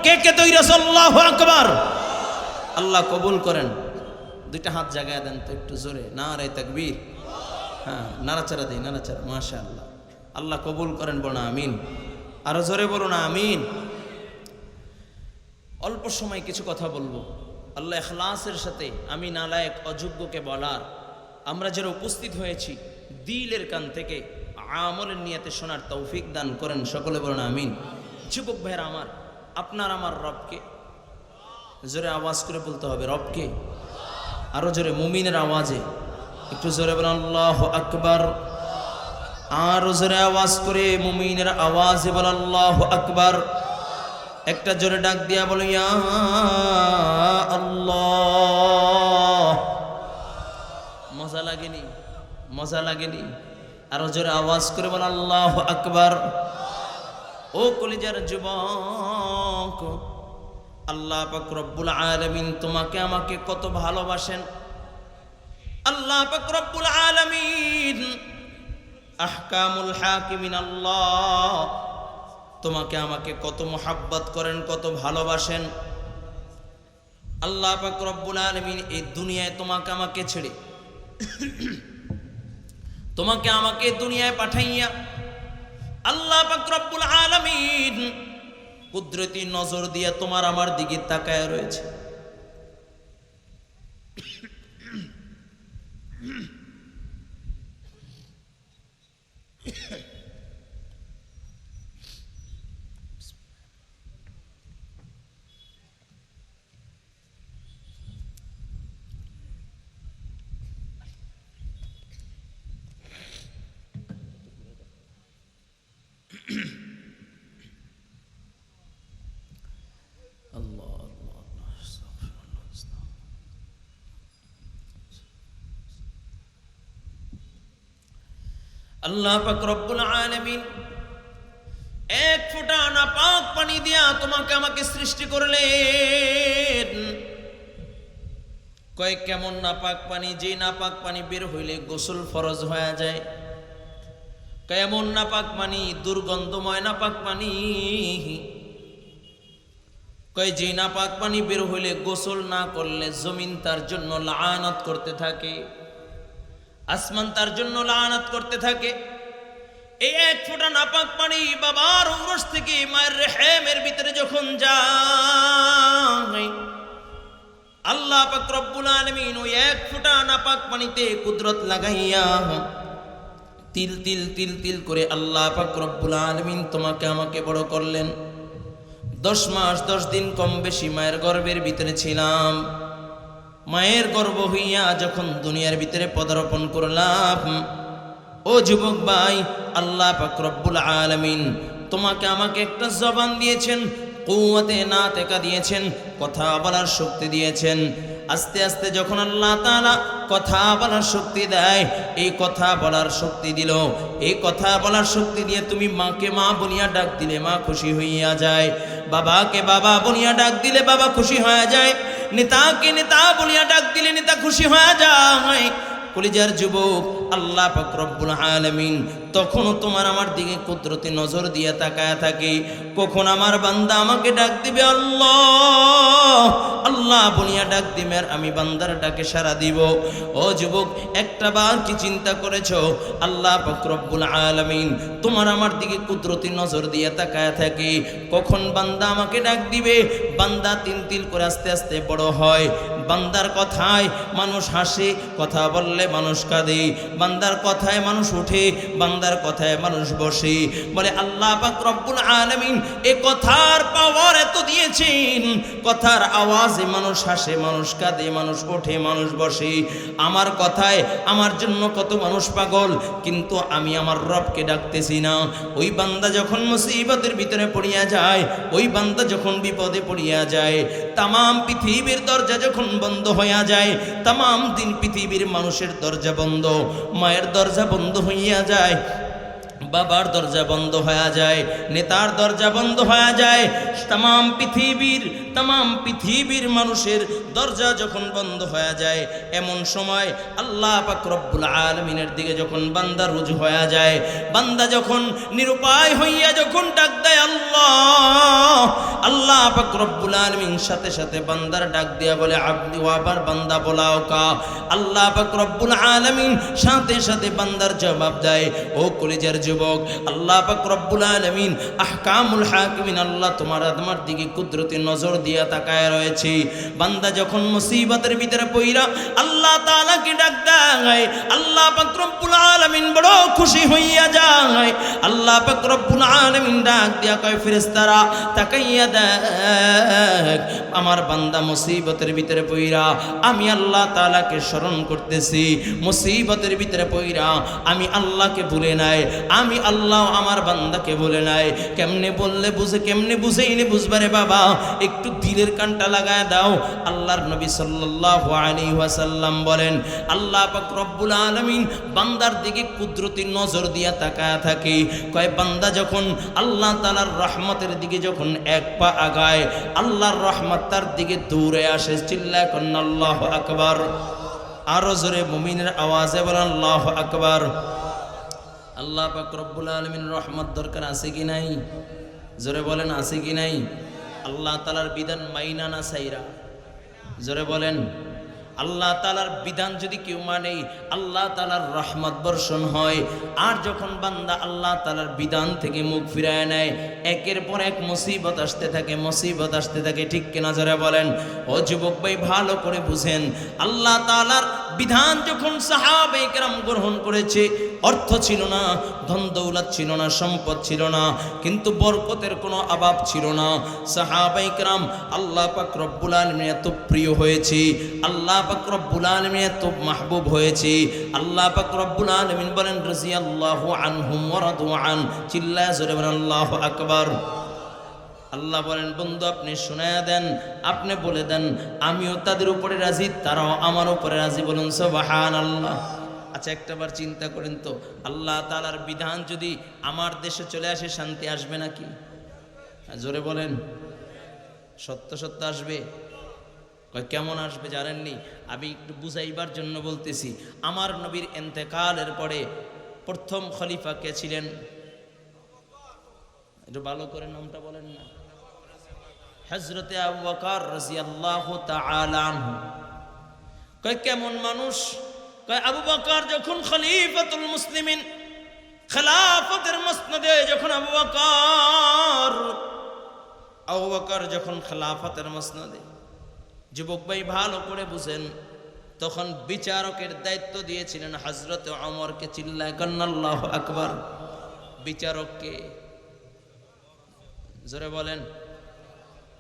কে কে তৈরি আছে? আল্লাহু আকবার। আল্লাহ কবুল করেন। দুইটা হাত জাগায় দেন তো একটু জোরে, নারে তাকবীর। হ্যাঁ, নাড়াচাড়া দিই, নাড়াচাড়া। মাশাআল্লাহ। আল্লাহ কবুল করেন, বলুন আমিন। আরো জোরে বলুন আমিন। অল্প সময় কিছু কথা বলবো, আল্লাহ ইখলাসের সাথে, আমি নালায়েক অযোগ্যকে বলার, আমরা যারা উপস্থিত হয়েছি দিলের কান থেকে আমলের নিয়তে শোনার তৌফিক দান করেন। সকলে বলুন আমিন। যুবক ভাইরা আমার, আপনার আমার রবকে জোরে আওয়াজ করে বলতে হবে, রবকে। আরো জোরে মুমিনের আওয়াজে, একটু জোরে বলেন আল্লাহু আকবার। আরো জোরে আওয়াজ করে মুমিনের আওয়াজে বল আল্লাহু আকবার। একটা জোরে ডাক দিয়া বলো ইয়া আল্লাহ। মজা লাগেনি? মজা লাগেনি? আরো জোরে আওয়াজ করে বল আল্লাহু আকবার। ও কলিজার যুবক, আল্লাহ পাক রব্বুল আলামিন তোমাকে আমাকে কত ভালোবাসেন। আল্লাহ পাক রব্বুল আলামিন আহকামুল হাকিমিন আল্লাহ তোমাকে আমাকে কত মোহাব্বত করেন, কত ভালোবাসেন। আল্লাহ পাক রব্বুল আলামিন এই দুনিয়ায় তোমাকে আমাকে ছেড়ে, তোমাকে আমাকে দুনিয়ায় পাঠাইয়া আল্লাহ পাক রব্বুল আলামিন কুদরতি নজর দিয়া তোমার আমার দিকে তাকায় রয়েছে। আল্লাহ পাক রব্বুল আলামিন এক ফোঁটা নাপাক পানি দিয়া তোমাকে আমাকে সৃষ্টি করলেন। কয় কেমন নাপাক পানি? যে নাপাক পানি বের হইলে গোসল ফরজ হয়ে যায়। কেমন নাপাক পানি? দুর্গন্ধময় নাপাক পানি। কয় যে নাপাক পানি বের হইলে গোসল না করলে জমিন তার জন্য লাআনাত করতে থাকে, আসমান তার জন্য লাআনাত করতে থাকে। এই এক ফোঁটা নাপাক পানি বাবার উরস থেকে মায়ের রেহেমের ভিতরে যখন যায়, আল্লাহ পাক রব্বুল আলামিন ওই এক ফোঁটা নাপাক পানিতে কুদরত লাগাইয়া তিল তিল তিল তিল করে আল্লাহ পাক রব্বুল আলামিন তোমাকে আমাকে বড় করলেন। 10 মাস 10 দিন কম বেশি মায়ের গর্ভের ভিতরে ছিলাম। মায়ের গর্ভ হইয়া যখন দুনিয়ার ভিতরে পদার্পণ করলাম, ও যুবক ভাই, আল্লাহ পাক রব্বুল আলামিন তোমাকে আমাকে একটা জবান দিয়েছেন, কুওয়াতে নাতেকা দিয়েছেন, কথা বলার শক্তি দিয়েছেন। আস্তে আস্তে যখন আল্লাহ তাআলা কথা বলার শক্তি দেয়, এই কথা বলার শক্তি দিল, এই কথা বলার শক্তি দিয়ে তুমি মাকে মা বলিয়া ডাক দিলে মা খুশি হইয়া যায়, বাবাকে বাবা বলিয়া ডাক দিলে বাবা খুশি হয়ে যায়, নেতাকে নেতা বলিয়া ডাক দিলে নেতা খুশি হয়ে যায়। কলিজার যুবক, আল্লাহ পাক রব্বুল আলামিন তখনও তোমার আমার দিকে কুদরতি নজর দিয়ে তাকায় থাকে। কখন আমার বান্দা আমাকে ডাক দিবে আল্লাহ আল্লাহ বলিয়া ডাক দিবে, আর আমি বান্দার ডাকে সাড়া দিব। ও যুবক, একটা বার কি চিন্তা করেছো আল্লাহ পাক রব্বুল আলামিন তোমার আমার দিকে কুদরতি নজর দিয়ে তাকায় থাকে, কখন বান্দা আমাকে ডাক দিবে। বান্দা তিল তিল করে আস্তে আস্তে বড় হয়। বান্দার কথায় মানুষ হাসে, কথা বললে মানুষ কাঁদে, বান্দার কথায় মানুষ উঠে, বান্দার কথায় মানুষ বসে। বলে আল্লাহ পাক রব্বুল আলামিন এ কথার পাওয়ার এত দিয়েছেন, কথার আওয়াজে মানুষ হাসে, মানুষ কাঁদে, মানুষ ওঠে, মানুষ বসে। আমার কথায় আমার জন্য কত মানুষ পাগল, কিন্তু আমি আমার রবকে ডাকতেছি না। ওই বান্দা যখন মুসিবতের ভিতরে পড়িয়া যায়, ওই বান্দা যখন বিপদে পড়িয়া যায়, তামাম পৃথিবীর দরজা যখন বন্ধ হইয়া যায়, তামাম দিন পৃথিবীর মানুষের দরজা বন্ধ, মায়ের দরজা বন্ধ হইয়া যায়, বাবার দরজা বন্ধ হয়ে যায়, নেতার দরজা বন্ধ হয়ে যায়, তামাম পৃথিবীর মানুষের দরজা যখন বন্ধ হয়ে যায়, এমন সময় আল্লাহ পাক রব্বুল আলামিনের দিকে যখন বান্দা রুজু হয়ে যায়, বান্দা যখন নিরুপায় হইয়া যখন ডাক দেয় আল্লাহ, আল্লাহ পাক রব্বুল আলামিন সাথে সাথে বান্দার ডাক দিয়া বলে আব্দি ওয়াবার বান্দা বলাও কা। আল্লাহ পাক রব্বুল আলামিন সাথে সাথে বান্দার জবাব দেয়। ও কলিজার যুবক, আল্লাহ পাক রব্বুল আলামিন আহকামুল হাকিমিন, আল্লাহ তোমার আমার দিকে কুদরতি নজর দিয়া তাকায় রয়েছে। বান্দা যখন মুসিবতের ভিতরে পইরা আল্লাহ তাআলাকে ডাক দেয়, আল্লাহ পাক রব্বুল আলামিন বড় খুশি হইয়া যায়। আল্লাহ পাক রব্বুল আলামিন ডাক দিয়া কয়, ফেরেশতারা তাকাইয়া দেখ, আমার বান্দা মুসিবতের ভিতরে পইরা আমি আল্লাহ তাআলাকে স্মরণ করতেছি, মুসিবতের ভিতরে পইরা আমি আল্লাহকে ভুলে নাই, আমি আল্লাহ আমার বান্দাকে বলে নাই। কেমনে বললে বুঝে, কেমনে বুঝেইনি বুঝবারে বাবা, একটু দিলের কানটা লাগায় দাও। আল্লাহর নবী সাল্লাল্লাহু আলাইহি ওয়াসাল্লাম বলেন, আল্লাহ পাক রব্বুল আলামিন বান্দার দিকে কুদরতি নজর দিয়া তাকায় থাকে। কয় বান্দা যখন আল্লাহ তাআলার রহমতের দিকে যখন এক পা আগায়, আল্লাহর রহমত তার দিকে দৌড়ে আসে। চিল্লায় কোন আল্লাহু আকবার। আরো জোরে মুমিনের আওয়াজে বলেন আল্লাহু আকবার। আল্লাহ পাক রব্বুল আলামিন রহমত দরকার আছে কি নাই? জোরে বলেন আছে কি নাই? আল্লাহ তাআলার বিধান মাইনা না সাইরা? জোরে বলেন। আল্লাহ তাআলার বিধান যদি কেউ মানে, আল্লাহ তাআলার রহমত বর্ষণ হয়। আর যখন বান্দা আল্লাহ তাআলার বিধান থেকে মুখ ফিরায় নেয়, একের পর এক মুসিবত আসতে থাকে, মুসিবত আসতে থাকে। ঠিক কিনা? জোরে বলেন। ও যুবক ভাই, ভালো করে বুঝেন, আল্লাহ তাআলার বিধান যখন সাহাবায়ে কেরাম গ্রহণ করেছে, অর্থ ছিল না, ধন দৌলত ছিল না, সম্পদ ছিল না, কিন্তু বরকতের কোনো অভাব ছিল না। সাহাবায়ে কেরাম আল্লাহ পাক রব্বুল আলামিন এত প্রিয় হয়েছে, আল্লাহ পাক রব্বুল আলামিন এত মাহবুব হয়েছে। আল্লাহ পাক রব্বুল আলামিন বলেন রাদিয়াল্লাহু আনহুম ওয়া রাদু আন। চিল্লায়া জোরে বলেন আল্লাহু আকবার। আল্লাহ বলেন, বন্ধু আপনি শোনায়া দেন, আপনি বলে দেন আমিও তাদের উপরে রাজি, তারাও আমার উপরে রাজি। বলুন সুবহানাল্লাহ। আচ্ছা, একটাবার চিন্তা করেন তো, আল্লাহ তাআলার বিধান যদি আমার দেশে চলে আসে, শান্তি আসবে নাকি? জোরে বলেন। সত্য সত্য আসবে? কয় কেমন আসবে জানেননি? আমি একটু বুঝাইবার জন্য বলতেছি। আমার নবীর ইন্তেকালের পরে প্রথম খলিফা কে ছিলেন? একটু ভালো করে নামটা বলেন না। হযরতে আবু বকর রাদিয়াল্লাহু তাআলা আনহু। কয় কেমন মানুষ? কয় আবু বকর যখন খলিফাতুল মুসলিমিন, খেলাফতের মসনদে যখন আবু বকর যখন খেলাফতের মসনদে, যুবক ভাই ভালো করে বুঝেন, তখন বিচারকের দায়িত্ব দিয়েছিলেন হযরত ওমরকে। চিল্লায় কন্না আল্লাহু আকবার। বিচারককে জোরে বলেন।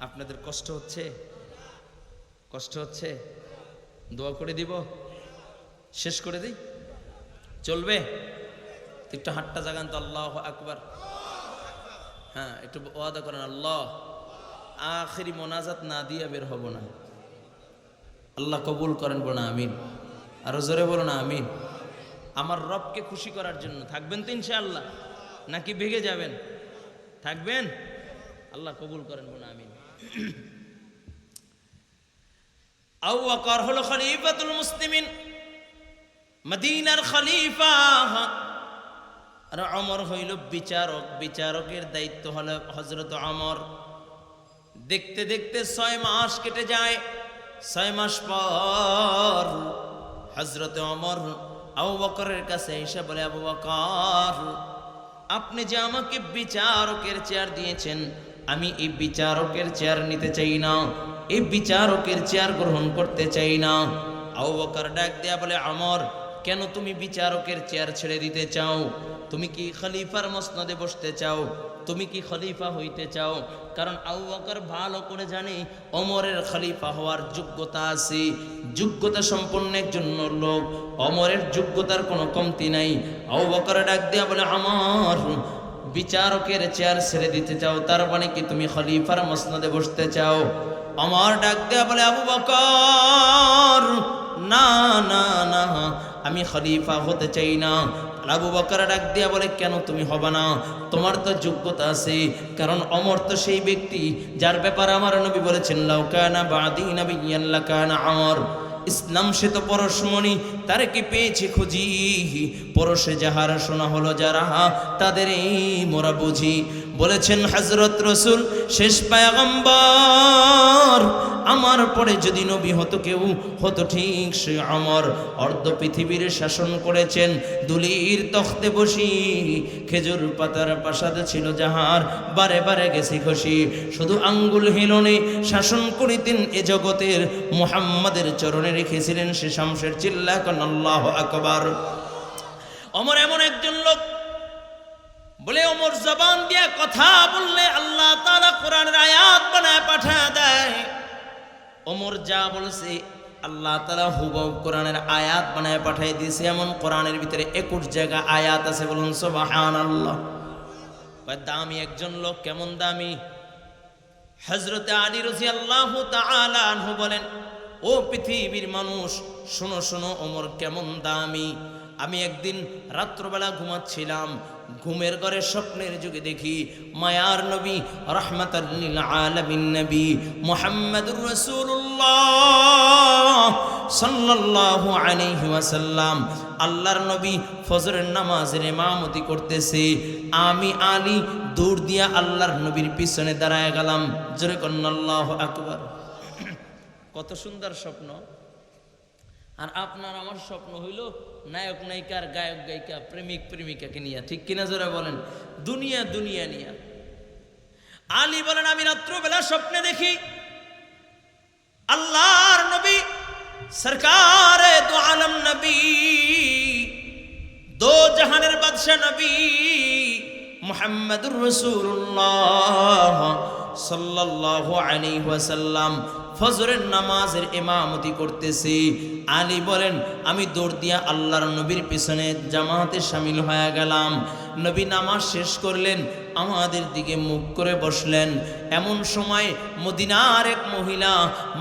আপনাদের কষ্ট হচ্ছে? কষ্ট হচ্ছে? দোয়া করে দিব? শেষ করে দিই? চলবে? একটু হাতটা জাগান তো, আল্লাহু আকবার। হ্যাঁ, একটু ওয়াদা করেন আল্লাহ আখিরি মোনাজাত না দিয়ে বের হব না। আল্লাহ কবুল করেন, বলো না আমিন। আরো জোরে বলো না আমিন। আমার রবকে খুশি করার জন্য থাকবেন তো ইনশাআল্লাহ, নাকি ভেগে যাবেন? থাকবেন? আল্লাহ কবুল করেন, বলো না আমিন। আবু বকর হলো খলিফাতুল মুসলিমিন, মদিনার খলিফা। আর ওমর হইল বিচারক। বিচারকের দায়িত্ব হলো হযরত ওমর। দেখতে দেখতে 6 মাস কেটে যায়। 6 মাস পর হযরত ওমর আবু বকরের কাছে এসে বলে, আবু বকর, আপনি যে আমাকে বিচারকের চেয়ার দিয়েছেন, আমি এই বিচারকের চেয়ার নিতে চাই না, এই বিচারকের চেয়ার গ্রহণ করতে চাই না। আবু বকর ডাক দেয়া বলে, ওমর, কেন তুমি বিচারকের চেয়ার ছেড়ে দিতে চাও? তুমি কি খলিফার মসনদে বসতে চাও? তুমি কি খলিফা হইতে চাও? কারণ আবু বকর ভালো করে জানে ওমরের খলিফা হওয়ার যোগ্যতা আছে, যোগ্যতা সম্পন্ন একজন লোক, ওমরের যোগ্যতার কোনো কমতি নাই। আবু বকর ডাক দেয়া বলে, ওমর, বিচারকের চেয়ার ছেড়ে দিতে চাও, তার মানে কি তুমি খলিফার মসনদে বসতে চাও? ওমর ডাক দেয়া বলে, আবু বকর, না না না, আমি খলিফা হতে চাই না। আবু বকর ডাক দিয়া বলে, কেন তুমি হবে না? তোমার তো যোগ্যতা আছে। কারণ ওমর তো সেই ব্যক্তি যার ব্যাপারে আমার নবী বলেছেন, লাউ কানা বাদি নাবিয়্যান লাকানা ওমর। ইসলাম সে তো পরশমণি, তার কি পেয়েছে খুঁজি, পরশে যাহার শোনা হলো যারা, তাদের এই মোরা বুঝি। বলেছেন হযরত রাসূল, শেষ পয়গম্বর, আমার পরে যদি নবী হতো কেউ, হতো ঠিক সে ওমর। অর্ধ পৃথিবীর শাসন করেছেন দুলির তখতে বসি, খেজুর পাতার প্রাসাদ ছিল যাহার, বারে বারে গেছি খুশি। শুধু আঙ্গুল হিলনে শাসন করিতেন এ জগতের, মুহাম্মাদের চরণে রেখেছিলেন সে শামশের। চিল্লা কোন আল্লাহু আকবার। ওমর এমন একজন লোক, বলে ওমর জবান দিয়ে কথা বললে আল্লাহ তাআলা কোরআনের আয়াত বানায় পাঠিয়ে দেয়। ওমর যা বলছে আল্লাহ তাআলা হুবহু কোরআনের আয়াত বানায় পাঠিয়ে দিয়েছে। এমন কোরআনের ভিতরে 21 জায়গা আয়াত আছে, বলুন সুবহানাল্লাহ। দামি একজন লোক, কেমন দামি? হযরত আলী রাদিয়াল্লাহু তাআলা আনহু বলেন, ও পৃথিবীর মানুষ, শোনো শোনো ওমর কেমন দামি। আমি একদিন রাত্রবেলা ঘুমাচ্ছিলাম, ঘুমের ঘরে স্বপ্নের যুগে দেখি মায়ার নবী রাহমাতাল লিল আলামিন নবী মুহাম্মদুর রাসূলুল্লাহ সাল্লাল্লাহু আলাইহি ওয়াসাল্লাম, আল্লাহর নবী ফজরের নামাজের ইমামতি করতেছে। আমি আলী দৌড় দিয়া আল্লাহর নবীর পিছনে দাঁড়ায় গেলাম। জোরে কন্না আল্লাহু আকবার। কত সুন্দর স্বপ্ন। আর আপনার আমার স্বপ্ন হইল নায়ক নায়িকার, গায়ক গায়িকা, প্রেমিক প্রেমিকাকে নিয়ে, ঠিক কিনা জোরে বলেন? দুনিয়া দুনিয়া নিয়া। আলী বলেন, আমি রাত্রবেলা স্বপ্নে দেখি আল্লাহর নবী সরকারে দু আলম নবী, দো জাহানের বাদশা নবী মুহাম্মদুর রাসূলুল্লাহ সাল্লাল্লাহু আলাইহি ওয়াসাল্লাম ফজরের নামাজের ইমামতি করতেছি। আলী বলেন, আমি দৌড় দিয়া আল্লাহর নবীর পিছনে জামাতে শামিল হয়ে গেলাম। নবী নামাজ শেষ করলেন, আমাদের দিকে মুখ করে বসলেন। এমন সময় মদিনার এক মহিলা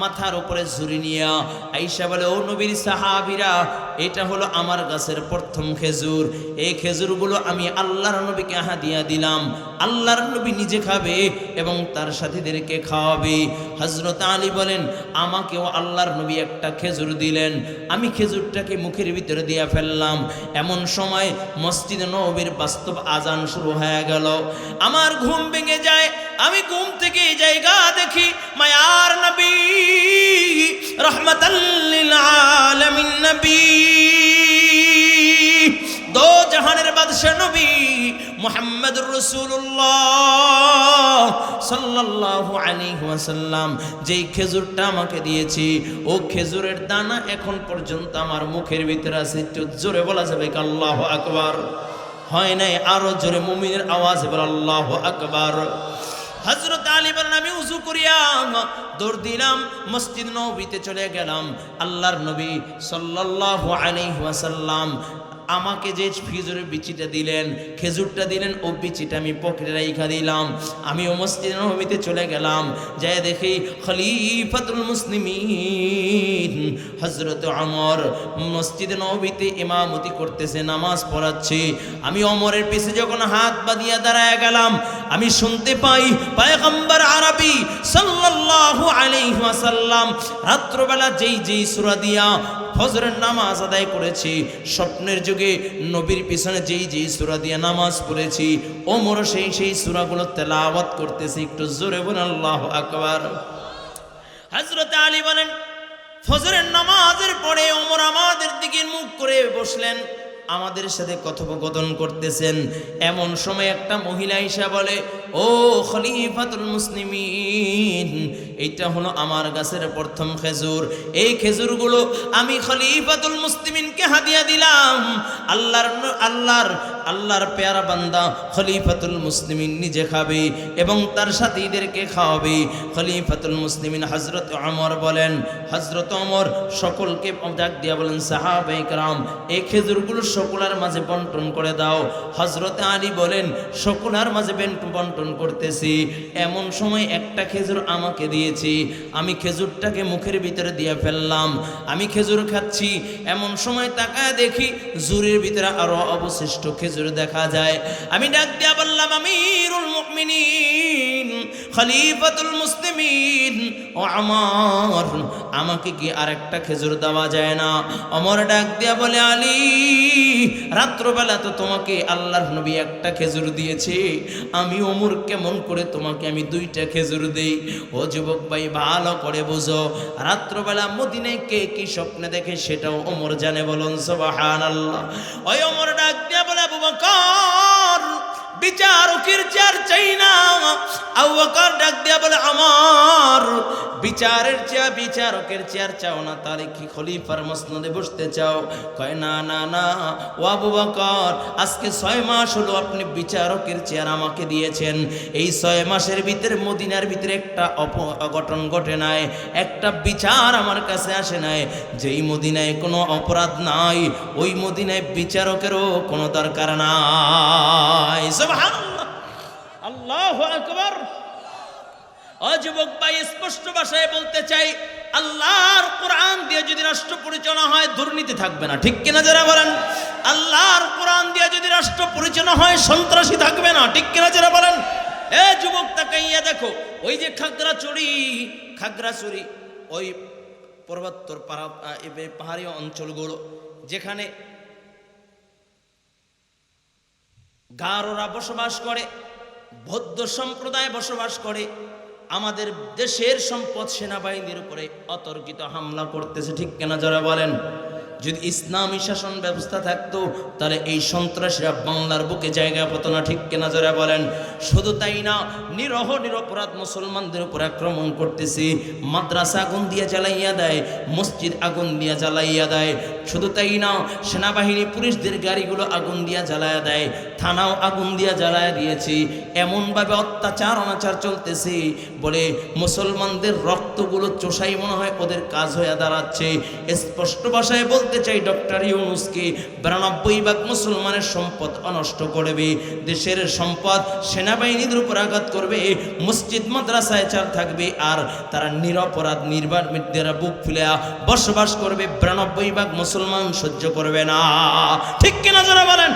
মাথার উপরে ঝুরি নিয়া আয়েশা বলে, ও নবীর সাহাবীরা, এটা হলো আমার গাছের প্রথম খেজুর। এই খেজুরগুলো আমি আল্লাহর নবীকে হাদিয়া দিলাম। আল্লাহর নবী নিজে খাবে এবং তার সাথীদেরকে খাওয়াবে। হযরত আলী বলেন, আমাকেও আল্লাহর নবী একটা খেজুর দিলেন, আমি খেজুরটাকে মুখের ভিতরে দিয়া ফেললাম। এমন সময় মসজিদে নববীর বাস্তব আজান শুরু হয়ে গেল। আমার ঘুম ভেঙে যায়। আমি ঘুম থেকে এই জায়গা দেখি মায়ার নবী রাহমাতাল লিল আলামিন নবী, দো জাহানের বাদশা নবী মুহাম্মদুর রাসূলুল্লাহ সাল্লাল্লাহু আলাইহি ওয়াসাল্লাম যেই খেজুরটা আমাকে দিয়েছি ও খেজুরের দানা এখন পর্যন্ত আমার মুখের ভিতরে আছে। একটু জোরে বলা যাবে কি আল্লাহু আকবার? হয় নাই, আরো জোরে মুমিনের আওয়াজে বল আল্লাহু আকবার। হযরত আলী বলেন আমি উযু করিয়া দৌড় দিলাম, মসজিদ নববীতে চলে গেলাম। আল্লাহর নবী সাল্লাল্লাহু আলাইহি ওয়াসাল্লাম আমাকে যে খেজুরের বিচিটা দিলেন, খেজুরটা দিলেন, ও বিচিটা আমি পকেটে রাইখা দিলাম। আমিও মসজিদ নববীতে চলে গেলাম, যাই দেখি খলিফাতুল মুসলিমিন হযরত ওমর মসজিদ নববীতে ইমামতি করতেছে, নামাজ পড়াচ্ছে। আমি ওমরের পিছে যখন হাত বাঁধিয়া দাঁড়ায় গেলাম, আমি শুনতে পাই পয়গম্বর আরবি সাল্লাল্লাহু আলাইহি ওয়াসাল্লাম রাত্রবেলা যেই সূরা দিয়া ফজরের নামাজ আদায় করেছি, স্বপ্নের যুগে নবীর পিছনে যেই সূরা দিয়ে নামাজ পড়েছি, ওমর সেই সূরাগুলো তেলাওয়াত করতেছে। একটু জোরে বলেন আল্লাহু আকবার। হযরত আলী বলেন ফজরের নামাজের পরে ওমর আমাদের দিকে মুখ করে বসলেন, আমাদের সাথে কথোপকথন করতেছেন। এমন সময় একটা মহিলা এসে বলে, ও খলিফাতুল মুসলিমিন, এইটা হলো আমার গাছের প্রথম খেজুর। এই খেজুরগুলো আমি খলিফাতুল মুসলিমিনকে হাদিয়া দিলাম। আল্লাহর পেয়ারা বান্দা খলিফাতুল মুসলিমিন নিজে খাবে এবং তার সাথীদেরকে খাওয়াবে। খলিফাতুল মুসলিমিন হযরত ওমর বলেন, হযরত ওমর সকলকে ডাক দিয়া বলেন, সাহাবায়ে কেরাম এই খেজুরগুলো সকলের মাঝে বন্টন করে দাও। হযরত আলী বলেন, সকলের মাঝে বন্টন করতেছি। এমন সময় একটা খেজুর আমাকে দিয়েছি, আমি খেজুরটাকে মুখের ভিতরে দিয়ে ফেললাম। আমি খেজুর খাচ্ছি, এমন সময় তাকায় দেখি জুরের ভিতরে আরো অবশিষ্ট খেজুর দেখা যায়। আমি ডাক দিয়া বললাম, আমিরুল মুমিনিন খলিফাতুল মুসলিমিন ও ওমর, আমাকে কি আরেকটা খেজুর দেওয়া যায় না? ওমর ডাক দিয়া বলে, আলী রাত্রবেলা তো তোমাকে আল্লাহর নবী একটা খেজুর দিয়েছে, আমি ওমর কেমন করে তোমাকে আমি দুইটা খেজুর দেই? ও যুবক ভাই ভালো করে বুঝো, রাত্রবেলা মদিনায় কে কি স্বপ্নে দেখে সেটাও ওমর জানে। বলুন সুবহানাল্লাহ। ওই ওমর ডাক দিয়া বলে, আবু বকর বিচারকের চেয়ার চাই না। আবু বকর ডাক দিয়া বলে, আমার বিচারকের চেয়ার চাও না, তাহলে কি খলিফার মসনদে বসতে চাও? কয় না না না, ও আবু বকর আজকে 6 মাস হলো আপনি বিচারকের চেয়ার আমাকে দিয়েছেন। এই 6 মাসের ভিতরে মদিনার ভিতরে একটা অঘটন ঘটে নাই, একটা বিচার আমার কাছে আসে নাই। যেই মদিনায় কোনো অপরাধ নাই, ওই মদিনায় বিচারকেরও কোনো দরকার নাই। সুবহানাল্লাহ, আল্লাহু আকবার। ও যুবক ভাই, স্পষ্ট ভাষায় বলতে চাই, আল্লাহর কোরআন দিয়ে যদি রাষ্ট্র পরিচালনা হয় দুর্নীতি থাকবে না, ঠিক কিনা যারা বলেন? আল্লাহর কোরআন দিয়ে যদি রাষ্ট্র পরিচালনা হয় সন্ত্রাসী থাকবে না, ঠিক কিনা যারা বলেন? এ যুবক তাকাইয়া দেখো, ওই যে খাগড়াছড়ি ওই পর্বতর পাহাড়ি অঞ্চলগুলো যেখানে গারোরা বসবাস করে, বৌদ্ধ সম্প্রদায় বসবাস করে, আমাদের দেশের সম্পদ সেনাবাহিনীর উপরে অতর্কিত হামলা করতেছে, ঠিক কিনা যারা বলেন? যদি ইসলামী শাসন ব্যবস্থা থাকতো তাহলে এই সন্ত্রাসীরা বাংলার বুকে জায়গা পেত না, ঠিক কিনা যারা বলেন? শুধু তাই না, নিরপরাধ মুসলমানদের উপর আক্রমণ করতেছে, মাদ্রাসা আগুন দিয়ে জ্বালাইয়া দেয়, মসজিদ আগুন দিয়ে জ্বালাইয়া দেয়। শুধু তাই না, সেনাবাহিনী পুলিশদের গাড়িগুলো আগুন দিয়া জ্বালাইয়া দেয়, থানাও আগুন দিয়া জ্বালাইয়া দিয়েছে। এমনভাবে অত্যাচার অনাচার চলতেছে, বলে মুসলমানদের রক্তগুলো চোষাই মনে হয় ওদের কাজ হয়ে দাঁড়াচ্ছে। স্পষ্ট ভাষায় বলতে চাই, ডক্টর ইউনূসকে 92% মুসলমানের সম্পদ অনষ্ট করবে, দেশের সম্পদ সেনাবাহিনীদের উপর আঘাত করবে, মসজিদ মাদ্রাসায় চাল থাকবে, আর তারা নিরপরাধ নির্বাণীরা বুক ফুলে বসবাস করবে। 92% মুসলমান সহ্য করবে না, ঠিক কিনা যারা বলেন?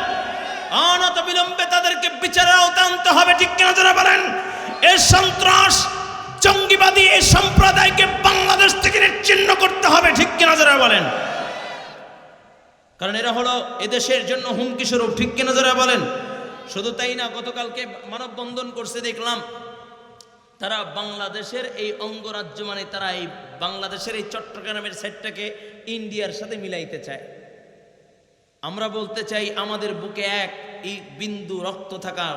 অনত বিলম্বে তাদেরকে বিচারের আওতায় আনতে হবে, ঠিক কিনা যারা বলেন? এই সন্ত্রাস জঙ্গিবাদী এই সম্প্রদায়কে বাংলাদেশ থেকে নিশ্চিহ্ন করতে হবে, ঠিক কিনা যারা বলেন? কারণ এরা হলো এদেশের জন্য হুমকি স্বরূপ, ঠিক কিনা যারা বলেন? শুধু তাই না, গতকালকে মানববন্ধন করছে দেখলাম, তারা বাংলাদেশের এই অঙ্গরাজ্য মানে তারা এই বাংলাদেশের এই চট্টগ্রামের সাইডটাকে ইন্ডিয়ার সাথে মিলাইতে চায়। আমরা বলতে চাই, আমাদের বুকে এক বিন্দু রক্ত থাকা,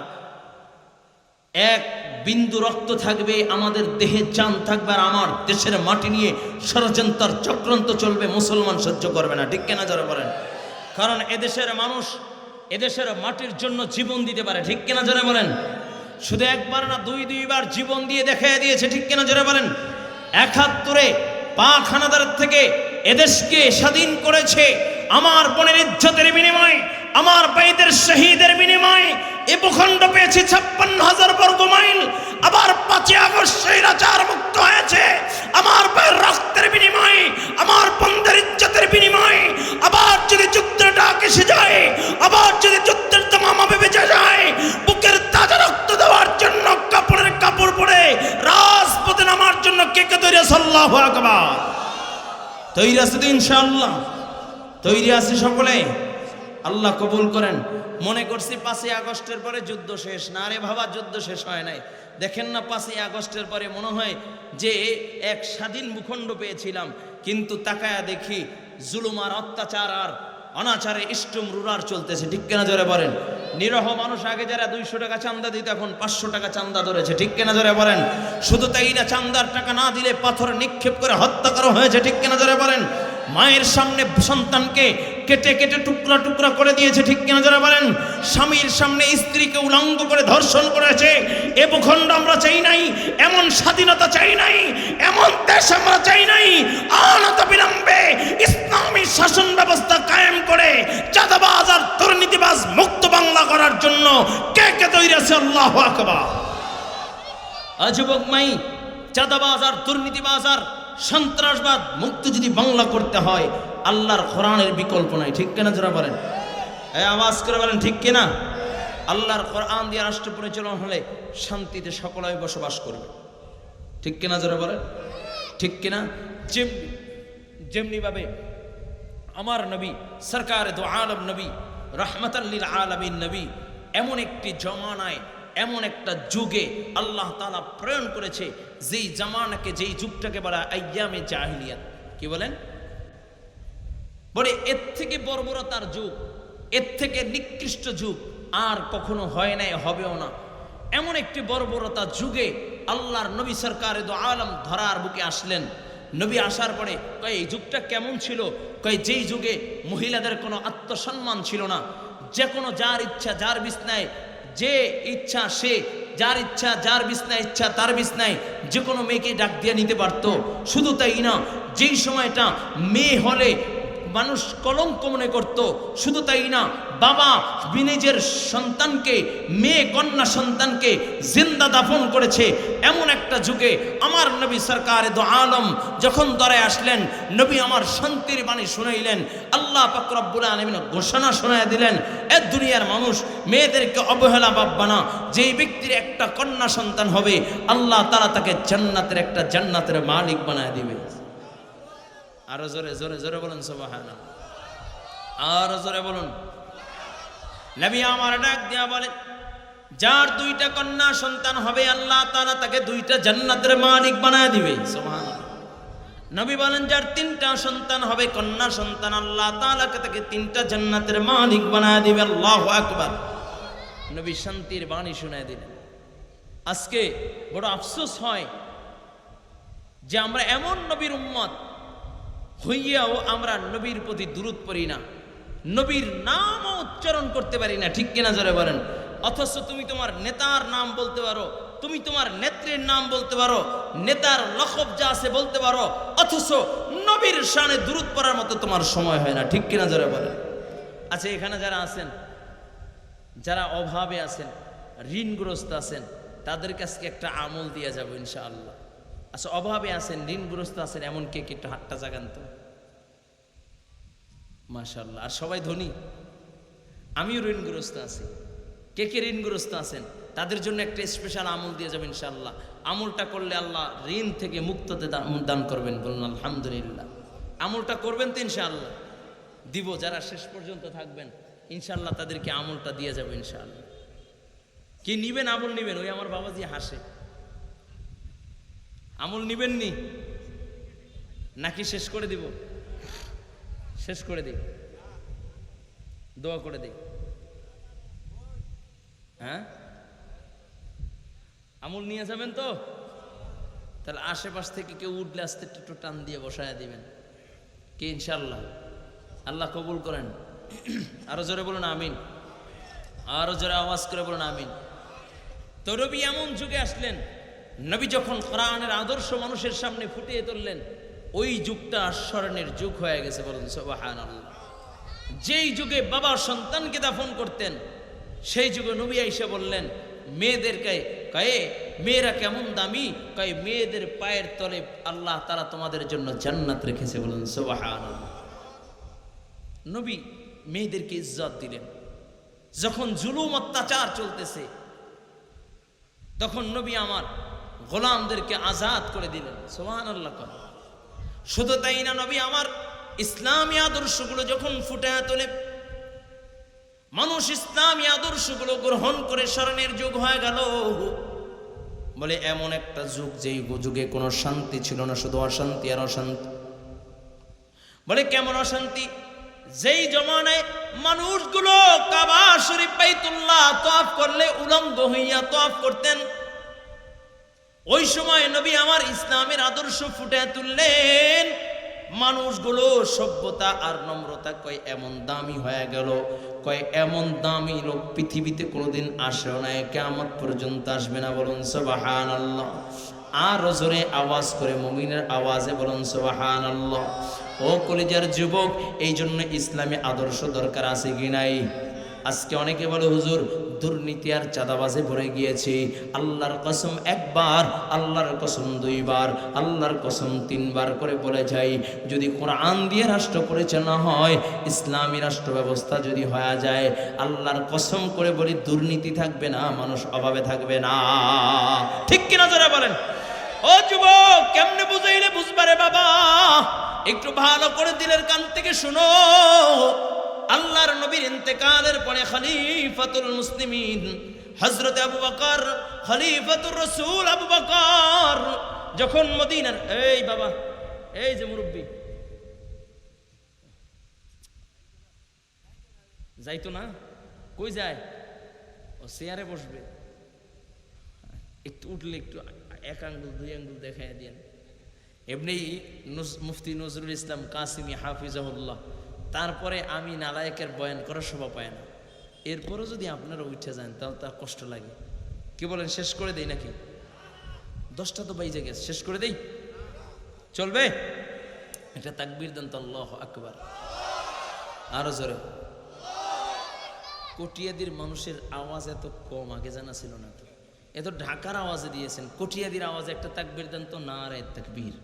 এক বিন্দু রক্ত থাকবে, আমাদের দেহে জান থাকবে, আর আমার দেশের মাটি নিয়ে ষড়যন্ত্র চক্রান্ত চলবে, মুসলমান সহ্য করবে না। ঠিক কিনা জোরে বলেন? কারণ এদেশের মানুষ এদেশের মাটির জন্য জীবন দিতে পারে। ঠিক কিনা জোরে বলেন? শুধু একবার না, দুইবার জীবন দিয়ে দেখাই দিয়েছে। ঠিক কিনা জোরে বলেন? ৭১ পাক হানাদার থেকে এদেশকে স্বাধীন করেছে আমার বোনের ইজ্জতের বিনিময়ে, আমার ভাইদের শহীদের বিনিময়ে। এ ভূখণ্ড পেয়েছে ৫৬,০০০ বর্গ মাইল। আবার ৫ই আগস্ট স্বৈরাচার মুক্ত হয়েছে আমার ভাইয়ের রক্তের বিনিময়ে, আমার বোনদের ইজ্জতের বিনিময়ে। আবার যদি যুদ্ধের ডাক এসে যায়, আবার যদি যুদ্ধের তামামা বেজে যায়, বুকের তাজা রক্ত দেওয়ার জন্য কাপড়ের কাপড় পরে রাজপথে নামার জন্য কে কে তৈরি আছে? আল্লাহু আকবার। তৈরি আছে তো ইনশাআল্লাহ? তৈরি আছে সকলে? আল্লাহ কবুল করেন। মনে করছি ৫ই আগস্টের পরে যুদ্ধ শেষ। না রে বাবা, যুদ্ধ শেষ হয় নাই। দেখেন না, ৫ই আগস্টের পরে মনে হয় যে এক স্বাধীন ভূখণ্ড পেয়েছিলাম, কিন্তু তাকায়া দেখি জুলুম আর অত্যাচার আর অনাচারে ইষ্টম রুরার চলতেছে। ঠিক কেনা জোরে বলেন? নিরহ মানুষ আগে যারা ২০০ টাকা চান্দা দিত, এখন ৫০০ টাকা চান্দা ধরেছে। ঠিক কেনা জোরে বলেন? শুধু তাই না, চান্দার টাকা না দিলে পাথর নিক্ষেপ করে হত্যা করা হয়েছে। ঠিক কেনা জোরে বলেন? মায়ের সামনে সন্তানকে কেটে কেটে টুকরা টুকরা করে দিয়েছে। ঠিক কিনা যারা বলেন? স্বামীর সামনে স্ত্রীকে উলঙ্গ করে ধর্ষণ করেছে। এ ভূখণ্ড আমরা চাই নাই, এমন স্বাধীনতা চাই নাই, এমন দেশ আমরা চাই নাই। অনত বিলম্বে ইসলামী শাসন ব্যবস্থা কায়েম করে চাঁদাবাজ আর দুর্নীতিবাজ মুক্ত বাংলা করার জন্য কে কে তৈরি আছে? আল্লাহু আকবার। যুবক মাই, চাঁদাবাজ আর দুর্নীতিবাজ আর সন্ত্রাসবাদ মুক্ত যদি বাংলা করতে হয়, আল্লাহর কোরআনের বিকল্প নাই। ঠিক কিনা যারা বলেন? আওয়াজ করে বলেন ঠিক কিনা? আল্লাহর কোরআন দিয়ে রাষ্ট্র পরিচালনা হলে শান্তিতে সকলেই বসবাস করবে। ঠিক কিনা যারা বলেন? ঠিক কিনা? যেমনি ভাবে আমার নবী সরকার দু আলম নবী রহমাতাল লিল আলামিন নবী এমন একটি জমানায়, এমন একটা যুগে আল্লাহ তাআলা প্রেরণ করেছে, যেই জামানাকে, যেই যুগটাকে বলা আইয়ামে জাহিলিয়াত। কি বলেন? বলে এর থেকে বর্বরতার যুগ, এর থেকে নিকৃষ্ট যুগ আর কখনো হয় নাই, হবেও না। এমন একটি বর্বরতা যুগে আল্লাহর নবী সরকার দু আলম ধরার বুকে আসলেন। নবী আসার পরে কয় এই যুগটা কেমন ছিল? কয় যেই যুগে মহিলাদের কোনো আত্মসম্মান ছিল না, যে কোনো যার ইচ্ছা যার বিছনায়, যে ইচ্ছা সে, যার ইচ্ছা যার বিছনায় ইচ্ছা তার বিছনায় যে কোনো মেয়েকে ডাক দিয়ে নিতে পারতো। শুধু তাই না, যেই সময়টা মেয়ে হলে মানুষ কলঙ্ক মনে করত, শুধু তাই না, বাবা নিজের সন্তানকে, মেয়ে কন্যা সন্তানকে জিন্দা দাফন করেছে। এমন একটা যুগে আমার নবী সরকার দু আলম যখন দরায় আসলেন, নবী আমার শান্তির বাণী শুনাইলেন। আল্লাহ পাক রব্বুল আলামিন ঘোষণা শোনায় দিলেন, এ দুনিয়ার মানুষ মেয়েদেরকে অবহেলা ভাববা না। যেই ব্যক্তির একটা কন্যা সন্তান হবে, আল্লাহ তাআলা তাকে জান্নাতের একটা জান্নাতের মালিক বানায় দিবে। আরো জোরে জোরে জোরে বলুন সুবহানাল্লাহ। আরো জোরে বলুন। নবী আমার ডাক দিয়া বলে, যার 2টা কন্যা সন্তান হবে, আল্লাহ তাআলা তাকে 2টা জান্নাতের মালিক বানায় দিবে। সুবহানাল্লাহ। নবী বলেন, যার 3টা সন্তান হবে, কন্যা সন্তান, আল্লাহ তাআলা তাকে 3টা জান্নাতের মালিক বানায় দিবে। আল্লাহু আকবার। নবী শান্তির বাণী শুনায় দিলেন। আজকে বড় আফসোস হয় যে আমরা এমন নবীর উম্মত হইয়াও আমরা নবীর প্রতি দুরূদ পড়ি না, নবীর নামও উচ্চারণ করতে পারি না। ঠিক কিনা জোরে বলেন? অথচ তুমি তোমার নেতার নাম বলতে পারো, তুমি তোমার নেত্রীর নাম বলতে পারো, নেতার লকব যা আছে বলতে পারো, অথচ নবীর শানে দুরূদ পড়ার মতো তোমার সময় হয় না। ঠিক কিনা জোরে বলেন? আচ্ছা, এখানে যারা আছেন, যারা অভাবে আছেন, ঋণগ্রস্ত আছেন, তাদের কাছে একটা আমল দিয়ে যাবো ইনশাআল্লাহ। আচ্ছা, অভাবে আছেন, ঋণগ্রস্ত আছেন, এমন কে একটু হাতটা জাগান তো? মাশাআল্লাহ। আর সবাই ধনী? আমিও ঋণগ্রস্ত আছি। কে কে ঋণগ্রস্ত আছেন? তাদের জন্য একটা স্পেশাল আমল দিয়ে যাবেন ইনশাআল্লাহ। আমলটা করলে আল্লাহ ঋণ থেকে মুক্ততে দান করবেন। বলুন আলহামদুলিল্লাহ। আমলটা করবেন তো ইনশাআল্লাহ? দিব। যারা শেষ পর্যন্ত থাকবেন ইনশাআল্লাহ তাদেরকে আমলটা দিয়ে যাবে ইনশাআল্লাহ। কি নিবেন? আমল নিবেন? ওই আমার বাবাজি হাসে। আমল নিবেন নি নাকি শেষ করে দিব? শেষ করে দিই, দোয়া করে দিই। হ্যাঁ, আমুল নিয়ে যাবেন তো? তাহলে আশেপাশ থেকে কেউ উঠলে আস্তে একটু টান দিয়ে বসায় দিবেন কি, ইনশাল্লাহ। আল্লাহ কবুল করেন। আরো জোরে বলুন আমিন, আরো জোরে আওয়াজ করে বলুন আমিন। তো নবী এমন যুগে আসলেন, নবী যখন কোরআনের আদর্শ মানুষের সামনে ফুটিয়ে তুললেন, ওই যুগটা স্মরণের যুগ হয়ে গেছে, বলুন সুবহানাল্লাহ। যেই যুগে বাবা সন্তানকে দাফন করতেন, সেই যুগে নবী আইসা বললেন মেয়েদেরকে, কয়ে মেয়েরা কেমন দামি, কয়ে মেয়েদের পায়ের তলে আল্লাহ তাআলা তোমাদের জন্য জান্নাত রেখেছে, বলুন সুবহানাল্লাহ। নবী মেয়েদেরকে ইজ্জত দিলেন। যখন জুলুম অত্যাচার চলতেছে, তখন নবী আমার গোলামদেরকে আজাদ করে দিলেন, সুবহানাল্লাহ। শুধু তাই না, নবী আমার ইসলামী আদর্শগুলো যখন ফুটিয়ে তোলে, মানুষ ইসলামী আদর্শগুলো গ্রহণ করে স্মরণের যুগ হয়ে গেল। বলে এমন একটা যুগ, যেই যুগে কোনো শান্তি ছিল না, শুধু অশান্তি আর অশান্তি। বলে কেমন অশান্তি? যেই জমানায় মানুষগুলো কাবা শরীফ বাইতুল্লাহ তওয়াফ করলে উলঙ্গ হইয়া তওয়াফ করতেন, ওই সময় নবী আমার ইসলামের আদর্শ ফুটিয়ে তুললেন। মানুষগুলো সভ্যতা আর নম্রতা কয় এমন দামি হয়ে গেল, কয় এমন দামি লোক পৃথিবীতে কোনোদিন আসেও না, কিয়ামত পর্যন্ত আসবে না, বলুন সুবহানাল্লাহ। আর জোরে আওয়াজ করে মুমিনের আওয়াজে বলুন সুবহানাল্লাহ। ও কলিজার যুবক, এই জন্য ইসলামী আদর্শ দরকার আছে কি নাই? আজকে অনেকে বলে হুজুর দুর্নীতি আর চাঁদাবাজে ভরে গিয়েছে। আল্লাহর কসম একবার, আল্লাহর কসম দুইবার, আল্লাহর কসম তিনবার করে বলে যাই, যদি কোরআন দিয়ে রাষ্ট্র পরিচালনা হয়, ইসলামী রাষ্ট্র ব্যবস্থা যদি হয়ে যায়, আল্লাহর কসম করে বলি দুর্নীতি থাকবে না, মানুষ অভাবে থাকবে না। ঠিক কিনা জোরে বলেন। ও যুবক, কেমনে বুঝাইলে বুঝবারে বাবা? একটু ভালো করে দিলের কান থেকে শুনো। আল্লাহর নবীর ইন্তেকালের পরে খলিফাতুল মুসলিমিন হযরত আবু বকর, খলিফাতুর রাসূল আবু বকর যখন মদিনার, এই বাবা, এই যে মুরব্বি যাইতো না, কই যায়? ও চেয়ারে বসবে, একটু উঠলে একটু এক আঙ্গুল দুই আঙ্গুল দেখায় দেন। এমনি মুফতি নজরুল ইসলাম কাসিমি হাফিজাহুল্লাহ, তারপরে আমি নালায়েকের বয়ান করার শোভা পায় না। এরপরও যদি আপনারা উঠে যান তাহলে তার কষ্ট লাগে। কি বলেন, শেষ করে দেই নাকি? 10টা তো বাইজে গেছে, শেষ করে দেই? চলবে? এটা তাকবীর দেন তো, আল্লাহু আকবার। আরো জোরে। কটিয়াদির মানুষের আওয়াজ এত কম, আগে জানা ছিল না তো। এত ঢাকার আওয়াজে দিয়েছেন, কটিয়াদির আওয়াজে একটা তাকবীর দেন তো, নারায়ে তাকবীর।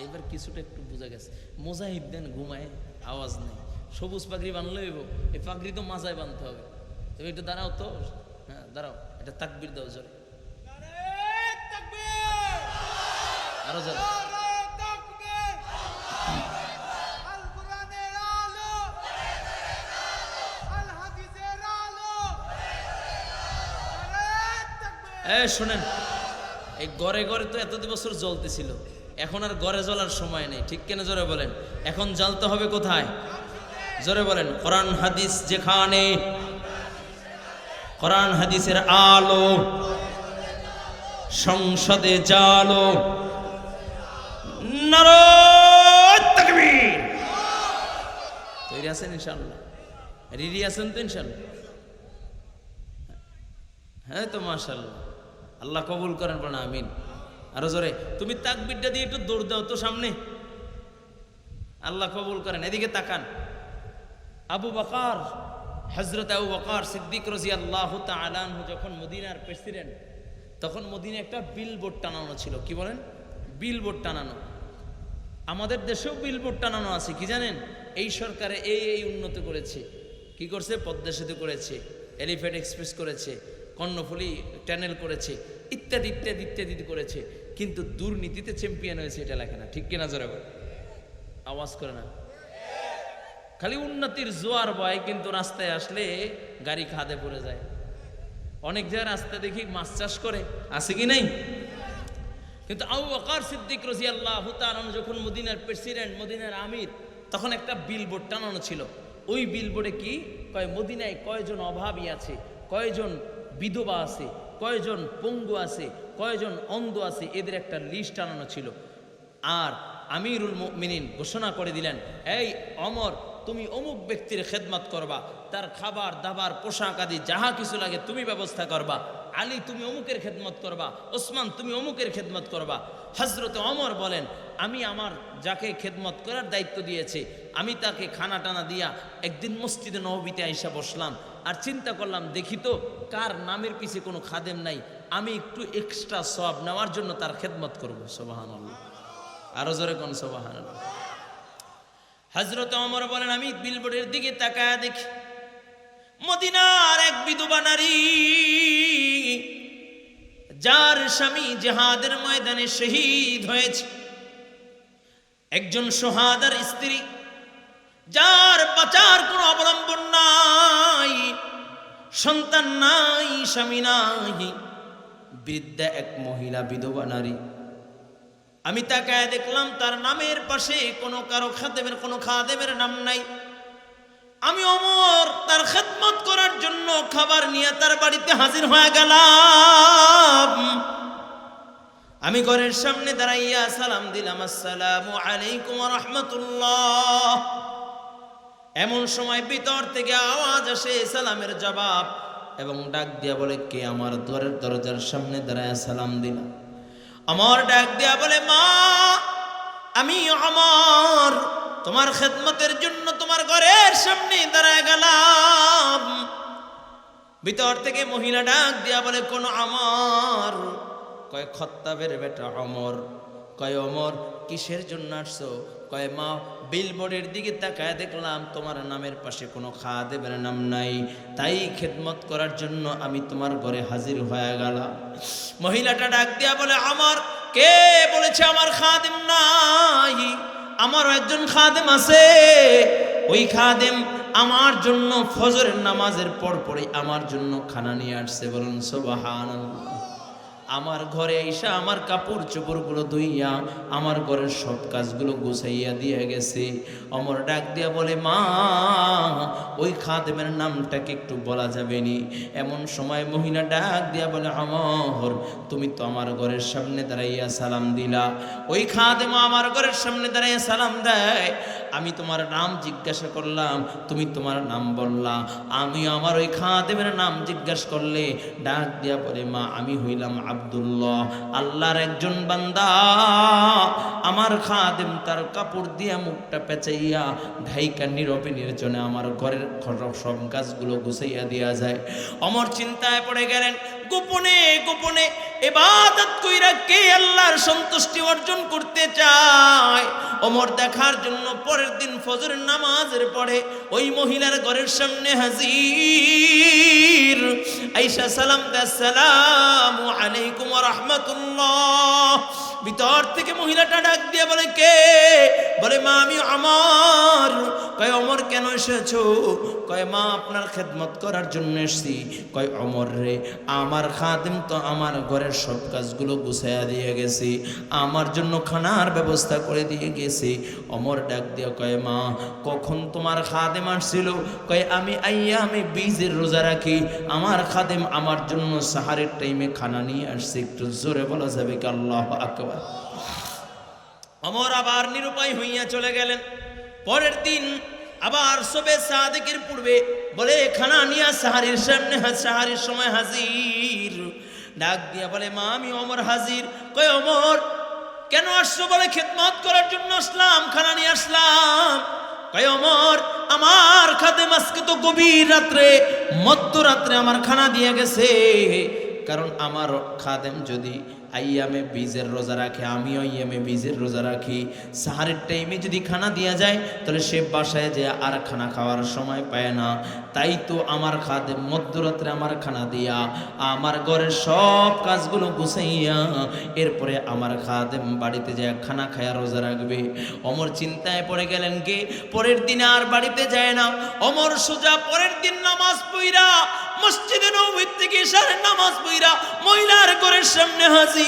এবার কিছুটা একটু বোঝা গেছে। মোজাহিদ দেন ঘুমায়, আওয়াজ নেই। সবুজ পাগড়ি বানলে হইব, এই পাগড়ি তো মাজায় বানতে হবে। তুমি একটু দাঁড়াও তো, হ্যাঁ দাঁড়াও, এটা তাকবীর দাও জোরে, আরো জোরে। শোনেন, এই ঘরে ঘরে তো এত বছর জ্বলতেছিল, এখন আর ঘরে জ্বলার সময় নেই। ঠিক কেন জোরে বলেন? এখন জ্বালতে হবে কোথায়? জোরে বলেন। কোরআন হাদিস যেখানে, কোরআন হাদিসের আলো, সংসদে জালো, নারায়ে তাকবীর। তৈরি আছেন ইনশাআল্লাহ? রেডি আছেন তো ইনশাআল্লাহ? হ্যাঁ তো মাশাআল্লাহ, আল্লাহ কবুল করেন, বলেন আমিন। আরো জোরে। তুমি তাকবীরটা দিয়ে একটু দৌড় দাও তো সামনে, আল্লাহ কবুল করেন। এদিকে তাকান। আবু বকর, হযরত আবু বকর সিদ্দিক রাদিয়াল্লাহু তাআলা আনহু যখন মদিনার প্রেসিডেন্ট, তখন মদিনায় একটা বিলবোর্ড টানানো ছিল। কি বলেন? বিলবোর্ড টানানো। আমাদের দেশেও বিলবোর্ড টানানো আছে, কি জানেন? এই সরকারে এই উন্নত করেছে। কি করছে? পদ্মা সেতু করেছে, এলিফ্যান্ট এক্সপ্রেস করেছে, কর্ণফুলী টানেল করেছে, ইত্যাদি ইত্যাদি ইত্যাদি করেছে, কিন্তু দুর্নীতিতে চ্যাম্পিয়ন হয়েছে, এটা লেখে না। ঠিক কিনা জোরে বল, আওয়াজ করে না। খালি উন্নতির জোয়ার বয়, কিন্তু রাস্তায় আসলে গাড়ি খাদে পড়ে যায়। অনেক জায়গায় রাস্তা দেখি মাছ চাষ করে, আছে কি নাই? কিন্তু আবু বকর সিদ্দিক রাদিয়াল্লাহু তাআলা যখন মদিনার প্রেসিডেন্ট, মদিনার আমির, তখন একটা বিলবোর্ড টানানো ছিল। ওই বিলবোর্ডে কি কয়, মদিনায় কয়জন অভাবী আছে, কয়জন বিধবা আছে, কয়জন পঙ্গু আছে, কয়জন অন্ধ আছে, এদের একটা লিস্ট আনানো ছিল। আর আমিরুল মুমিনিন ঘোষণা করে দিলেন, এই অমর, তুমি অমুক ব্যক্তির খেদমত করবা, তার খাবার দাবার পোশাক আদি যাহা কিছু লাগে তুমি ব্যবস্থা করবা। আলী, তুমি অমুকের খেদমত করবা। ওসমান, তুমি অমুকের খেদমত করবা। হজরতে অমর বলেন, আমি আমার যাকে খেদমত করার দায়িত্ব দিয়েছে আমি তাকে খানা টানা দিয়া একদিন মসজিদে নববীতে আইসা বসলাম, আর চিন্তা করলাম দেখি তো কার নামের পিছে কোনো খাদেম নাই, আমি একটু এক্সট্রা সওয়াব নেওয়ার জন্য তার খেদমত করব। সুবহানাল্লাহ, আরো জোরে কোন সুবহানাল্লাহ। হযরত ওমর বলেন, আমি বিলবোর্ডের দিকে তাকায় দেখি মদিনার এক বিধবা নারী, যার স্বামী জিহাদের ময়দানে শহীদ হয়েছে, একজন সোহাদার স্ত্রী, যার বাঁচার কোনো অবলম্বন নাই, সন্তান নাই, স্বামী নাই, বৃদ্ধা এক মহিলা বিধবা নারী। আমি তাকায় দেখলাম তার নামের পাশে কোনো খাদেমের নাম নাই। আমি ওমর তার খেদমত করার জন্য খাবার নিয়ে তার বাড়িতে হাজির হয়ে গেলাম। আমি ঘরের সামনে দাঁড়াইয়া সালাম দিলাম, আসসালামু আলাইকুম ওয়া রাহমাতুল্লাহ। এমন সময় ভিতর থেকে আওয়াজ আসে সালামের জবাব, এবং ডাক দিয়া বলে, কে আমার দরজার সামনে দাঁড়ায় সালাম দিলাম? আমার ডাক দিয়া বলে, মা, আমি ওমর তোমার খেদমতের জন্য তোমার ঘরের সামনে দাঁড়ায় গেলাম। ভিতর থেকে মহিলা ডাক দিয়া বলে, কোন ওমর? কয়, খত্তাবের বেটা ওমর। কয়, ওমর কিসের জন্য আসছো? কয়, মা, বিলবোর্ডের দিকে তাকায় দেখলাম তোমার নামের পাশে কোনো খাদেমের নাম নাই, তাই খেদমত করার জন্য আমি তোমার ঘরে হাজির হয়ে গেলাম। মহিলাটা ডাক দিয়া বলে, আমার কে বলেছে আমার খাদেম নাই? আমারও একজন খাদেম আছে। ওই খাদেম আমার জন্য ফজরের নামাজের পর পরে আমার জন্য খানা নিয়ে আসছে। বলুন সুবহানাল্লাহ। আমার ঘরে এসে আমার কাপড় চোপড়গুলো ধুইয়া আমার ঘরের সব কাজগুলো গুছাইয়া দিয়ে গেছে। ওমর ডাক দিয়া বলে, মা, ওই খাদেমের নামটাকে একটু বলা যাবে নি? এমন সময় মহিলা ডাক দিয়া বলে, ওমর, তুমি তো আমার ঘরের সামনে দাঁড়াইয়া সালাম দিলা, ওই খাদেম আমার ঘরের সামনে দাঁড়াইয়া সালাম দেয়, আমি তোমার নাম জিজ্ঞাসা করলাম, তুমি তোমার নাম বললা, আমি আমার ওই খাদেমের নাম জিজ্ঞাসা করলে ডাক দিয়া বলে, মা, আমি হইলাম আব্দুল্লাহ, আল্লাহর একজন বান্দা। আমার খাদেম তার কাপড় দিয়া মুখটা পেঁচাইয়া ঢাইকা নীরবে নির্জনে আমার ঘরের সব কাজগুলো গুছাইয়া দিয়া যায়। ওমর চিন্তায় পড়ে গেলেন, গোপনে গোপনে ইবাদত কইরা কে আল্লাহর সন্তুষ্টি অর্জন করতে চায়। ওমর দেখার জন্য পরের দিন ফজরের নামাজের পরে ওই মহিলার ঘরের সামনে হাজির। আয়েশা সালাম দেয়, আসসালামু আলাইকুম ওয়া রাহমাতুল্লাহ। ভিতর থেকে মহিলাটা ডাক দিয়ে বলে, কে? বলে, মা, আমি ওমর। কয়, ওমর কেন এসেছো? কয়, মা, আপনার খেদমত করার জন্য এসেছি। কয়, ওমর রে, আমার খাদেম তো আমার ঘরের সব কাজগুলো গুছাইয়া দিয়ে গেছে, আমার জন্য খানার ব্যবস্থা করে দিয়ে গেছে। ওমর ডাক দিয়ে কয়, মা, কখন তোমার খাদেম আসছিল? কয়, আমি বীজের রোজা রাখি, আমার খাদেম আমার জন্য সাহারের টাইমে খানা নিয়ে আসছে। একটু জোরে বলা যাবে কি আল্লাহু আকবার? ওমর আবার নিরুপায় হইয়া চলে গেলেন। পরের দিন আবার সবে সাদেকের পূর্বে বলে, খানা নিয়ে সাহারির সামনে সাহারির সময় হাজির। ডাক দিয়া বলে, মা, আমি ওমর হাজির। কয়, ওমর কেন আসছো? বলে, খেদমত করার জন্য আসলাম, খানা নিয়ে আসলাম। কয়, ওমর, আমার খাদেম আজকে তো গভীর রাত্রে, মধ্যরাত্রে আমার খানা দিয়ে গেছে। কারণ আমার খাদেম যদি আইয়ামে বীজের রোজা রাখে, আমিও আইয়ামে বীজের রোজা রাখি, সাহারের টাইমে যদি খানা দিয়া যায় তাহলে সে বাসায় যে আর খানা খাওয়ার সময় পায় না। তাই তো আমার খাদেম মধ্যরাত্রে আমার খানা দিয়া আমার ঘরের সব কাজগুলো গুছাইয়া এরপরে আমার খাদেম বাড়িতে যায় খানা খায়া রোজা রাখবে। ওমর চিন্তায় পড়ে গেলেন, কে পরের দিন আর বাড়িতে যায় না। ওমর সোজা পরের দিন নামাজ পড়া মসজিদে নববী থেকে ইশারের নামাজ পড়া মহিলার ঘরের সামনে হাজির।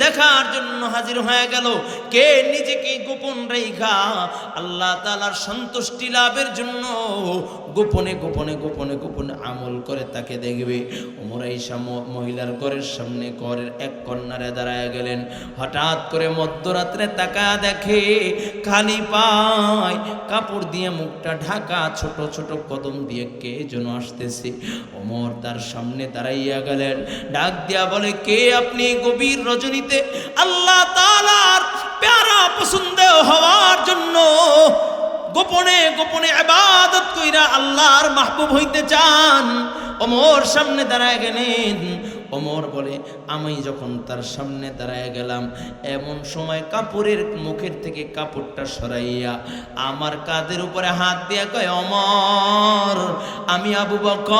দেখা দেখার জন্য হাজির হয়ে গেল। কে নিজেকে গোপন রেখা আল্লাহ তাআলার সন্তুষ্টি লাভের জন্য গোপনে গোপনে গোপনে গোপনে আমল করে তাকে দেখবে। ওমর আয়েশা মহিলার ঘরের সামনে ঘরের এক কর্নারে দাঁড়ায় গেলেন। হঠাৎ করে মধ্যরাত্রে তাকা দেখে খালি পায় কাপড় দিয়ে মুখটা ঢাকা, ছোট ছোট কদম দিয়ে কে যেন আসতেছে। ওমর তার সামনে দাঁড়াইয়া গেলেন, ডাক দিয়া বলে, কে আপনি? গভীর রজনীতে আল্লাহ তাআলার প্যারা পছন্দ হওয়ার জন্য গোপনে গোপনে ইবাদত কইরা আল্লাহর মাহবুব হইতে চান। ওমর সামনে দাঁড়ায় গেলেন। ওমর বলে, আমি যখন তার সামনে দাঁড়ায় গেলাম, এমন সময় কাপড়ের মুখের থেকে কাপড়টা সরাইয়া আমার কাঁধের উপরে হাত দিয়া কয়, ওমর আমি আবু বকর।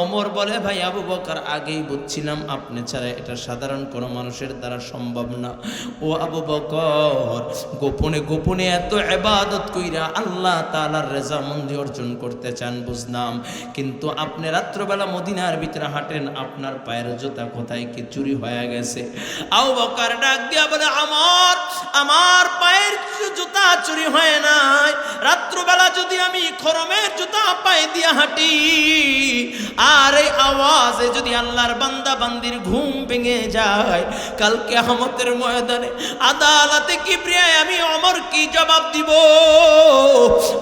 ওমর বলে, ভাই আবু বকর, আগেই বুঝছিলাম আপনি ছাড়া এটা সাধারণ কোনো মানুষের দ্বারা সম্ভব না। ও আবু বকর, গোপনে গোপনে এত ইবাদত কইরা আল্লাহ তাআলার রেজামন্দি অর্জন করতে চান বুঝলাম, কিন্তু আপনি রাত্রবেলা মদিনার ভিতরে হাঁটেন, আপনার পায়ের জুতা কোথায় কি চুরি হয়ে গেছে? আবু বকর ডাক দিয়া বলে, আমার পায়ের জুতা চুরি হয় নাই। রাত্রবেলা যদি আমি খরমের জুতা পায়ে দিয়া হাঁটি আর এই আওয়াজে যদি আল্লাহর বান্দা বান্দির ঘুম ভেঙে যায়, কাল কিয়ামতের ময়দানে আদালতে কিবরিয়ায় আমি ওমর কি জবাব দিব?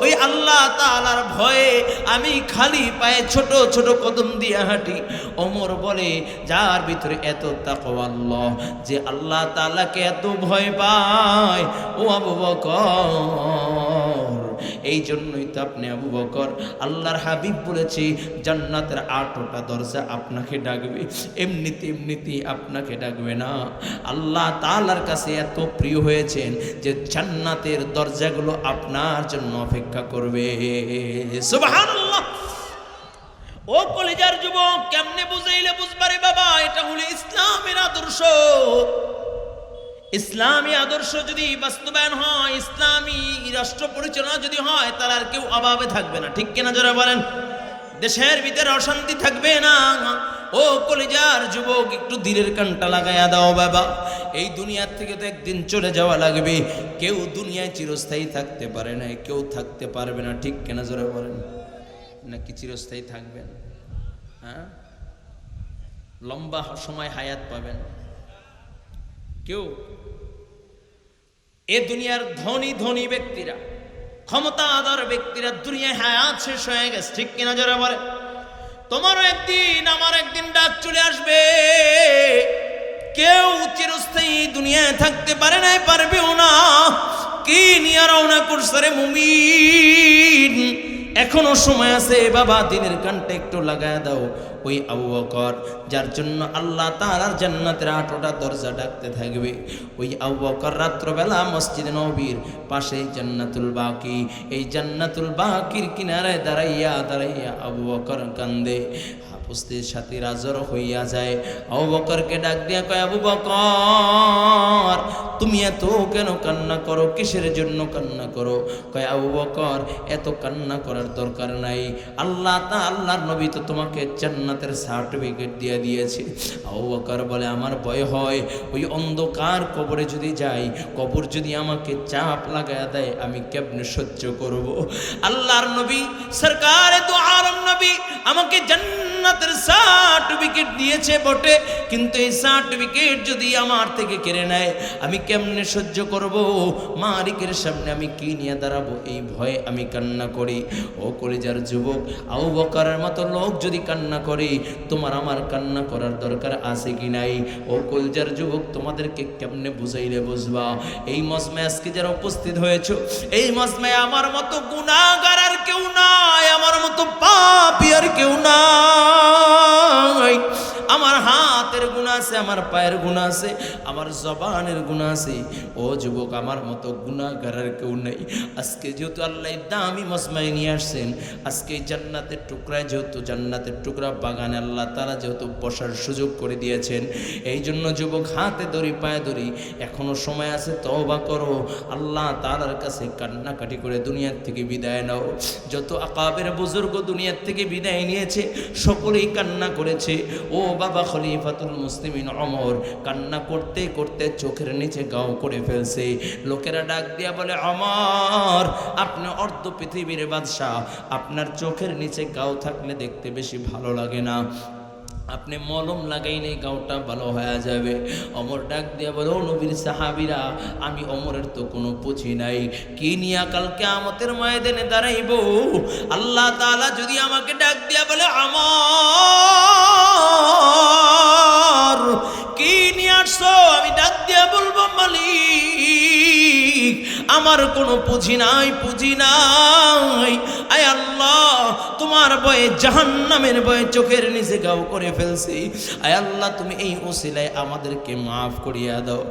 ওই আল্লাহ তাআলার ভয়ে আমি খালি পায়ে ছোট ছোট কদম দিয়ে হাঁটি। ওমর বলে, যার ভিতরে এত তাকওয়া আল্লাহ, যে আল্লাহ তাআলাকে এত ভয় পায়, ও আবু বকর, এই জন্যই তো আপনি আবু বকর, আল্লাহর হাবিব বলেছে জান্নাতের 8টা দরজা আপনাকে ডাকবে, এমনিতে আপনাকে ডাকবে না। আল্লাহ তাআলার কাছে এত প্রিয় হয়েছেন যে জান্নাতের দরজাগুলো আপনার জন্য অপেক্ষা করবে। সুবহানাল্লাহ। ও কলিজার যুবক, কেমনে বুঝাইলে বুঝবারে বাবা? এটা হলো ইসলামের আদর্শ। ইসলামী আদর্শ যদি বাস্তবায়ন হয়, ইসলামী রাষ্ট্র পরিচালনা যদি হয়, তাহলে আর কেউ অভাবে থাকবে না। ঠিক কিনা জোরে বলেন? দেশের ভিতরে অশান্তি থাকবে না। ও কলিজার যুবক, একটু দিলের কানটা লাগাইয়া দাও বাবা। এই দুনিয়ার থেকে তো একদিন চলে যাওয়া লাগবে। কেউ দুনিয়ায় চিরস্থায়ী থাকতে পারে না, কেউ থাকতে পারবে না। ঠিক কিনা জোরে বলেন? নাকি চিরস্থায়ী থাকবেন? হ্যাঁ, লম্বা সময় হায়াত পাবেন কেউ? এ দুনিয়ার ধনী ধনী ব্যক্তিরা, ক্ষমতাধর ব্যক্তিরা দুনিয়ায় হায়াত শেষ হয়ে গেছে। ঠিক কিনা জোরে বলে? তোমারও একদিন আমার একদিন ডাক চলে আসবে। কেউ চিরস্থায়ী দুনিয়ায় থাকতে পারে না, পারবেও না। কি নিয়ে রওনা করছে রে মুমিন? এখনো সময় আছে বাবা, দিনের কানটা একটু লাগায় দাও। ওই আবু বকর, যার জন্য আল্লাহ তাআলার জান্নাতের 8টা দরজা ডাকতে থাকবে, ওই আবু বকর রাত্রবেলা মসজিদে নববীর পাশে জান্নাতুল বাকি, এই জান্নাতুল বাকির কিনারায় দাঁড়াইয়া দাঁড়াইয়া আবু বকর কান্দে। উপস্থিত সাথী রাজর হইয়া যায়। আবু বকরকে ডাক দিয়া কয়, আবু বকর, তুমি এত কেন কান্না করো? কিসের জন্য কান্না করো? কয়, আবু বকর, এত কান্না করার দরকার নাই। আল্লাহর নবী তো তোমাকে জান্নাতের সার্টিফিকেট দিয়ে দিয়েছে। আবু বকর বলে, আমার ভয় হয় ওই অন্ধকার কবরে যদি যাই, কবর যদি আমাকে চাপ লাগায় দেয়, আমি কেমনে সহ্য করব? আল্লাহর নবী সরকারে দু আলম নবী আমাকে জান্নাতের সার্টিফিকেট দিয়েছে বটে, কিন্তু এই সার্টিফিকেট যদি আমার থেকে কেড়ে নেয়, আমি কেমনে সহ্য করব? মালিকের সামনে আমি কি নিয়ে দাঁড়াবো? এই ভয়ে আমি কান্না করি। ও কলিজার যুবক, আবু বকরের মতো লোক যদি কান্না করে, তোমার আমার কান্না করার দরকার আছে কি নাই? ও কলিজার যুবক, তোমাদেরকে কেমনে বুঝাইলে বুঝবা? এই মজমায় আজকে যারা উপস্থিত হয়েছে, এই মজমায় আমার মতো গুনাহগার আর কেউ নাই, আমার মতো পাপী আর কেউ নাই। আমার হাতের গুনাহ আছে, আমার পায়ের গুনাহ আছে, আমার জবানের গুনাহ আছে। ও যুবক, আমার মতো গুনাহগার আর কেউ নাই। আজকে যেহেতু আল্লাহ দামি মজমায় নিয়ে আসছেন, আজকে জান্নাতের টুকরায়, যেহেতু জান্নাতের টুকরা বাগানে আল্লাহ তাআলা যেহেতু বসার সুযোগ করে দিয়েছেন, এই জন্য যুবক হাতে ধরি পায়ে ধরি, এখনো সময় আছে, তওবা করো, আল্লাহ তাআলার কাছে কান্নাকাটি করে দুনিয়ার থেকে বিদায় নাও। যত আকাবের বুজুর্গ দুনিয়ার থেকে বিদায় নিয়েছে, সকলেই কান্না করেছে। ও বাবা খলিফাতুল মুসলিমিন ওমর কান্না করতে করতে চোখের নিচে গাও করে ফেলছে। লোকেরা ডাক দিয়া বলে, ওমর আপনি অর্ধ পৃথিবীর বাদশাহ, আপনার চোখের নিচে গাও থাকলে দেখতে বেশি ভালো লাগে না, আপনি মলম লাগাইলে গাওটা ভালো হয়ে যাবে। ওমর ডাক দিয়া বলে, ও নবীর সাহাবীরা, আমি ওমরের তো কোনো পুঁজি নাই, কি নিয়া কাল কিয়ামতের ময়দানে দাঁড়াইব? আল্লাহ তাআলা যদি আমাকে ডাক দিয়া বলে, আমর কি নিয়ে আসছো? আমি ডাক দিয়া বলবো, মালিক আমার কোনো পুঁজি নাই, পুঁজি নাই। আয় আল্লাহ, তোমার ভয়ে জাহান্নামের ভয়ে চোখের নিচে গাও করে ফেলছি। আয় আল্লাহ, তুমি এই ওসিলায় আমাদেরকে মাফ করিয়া দাও।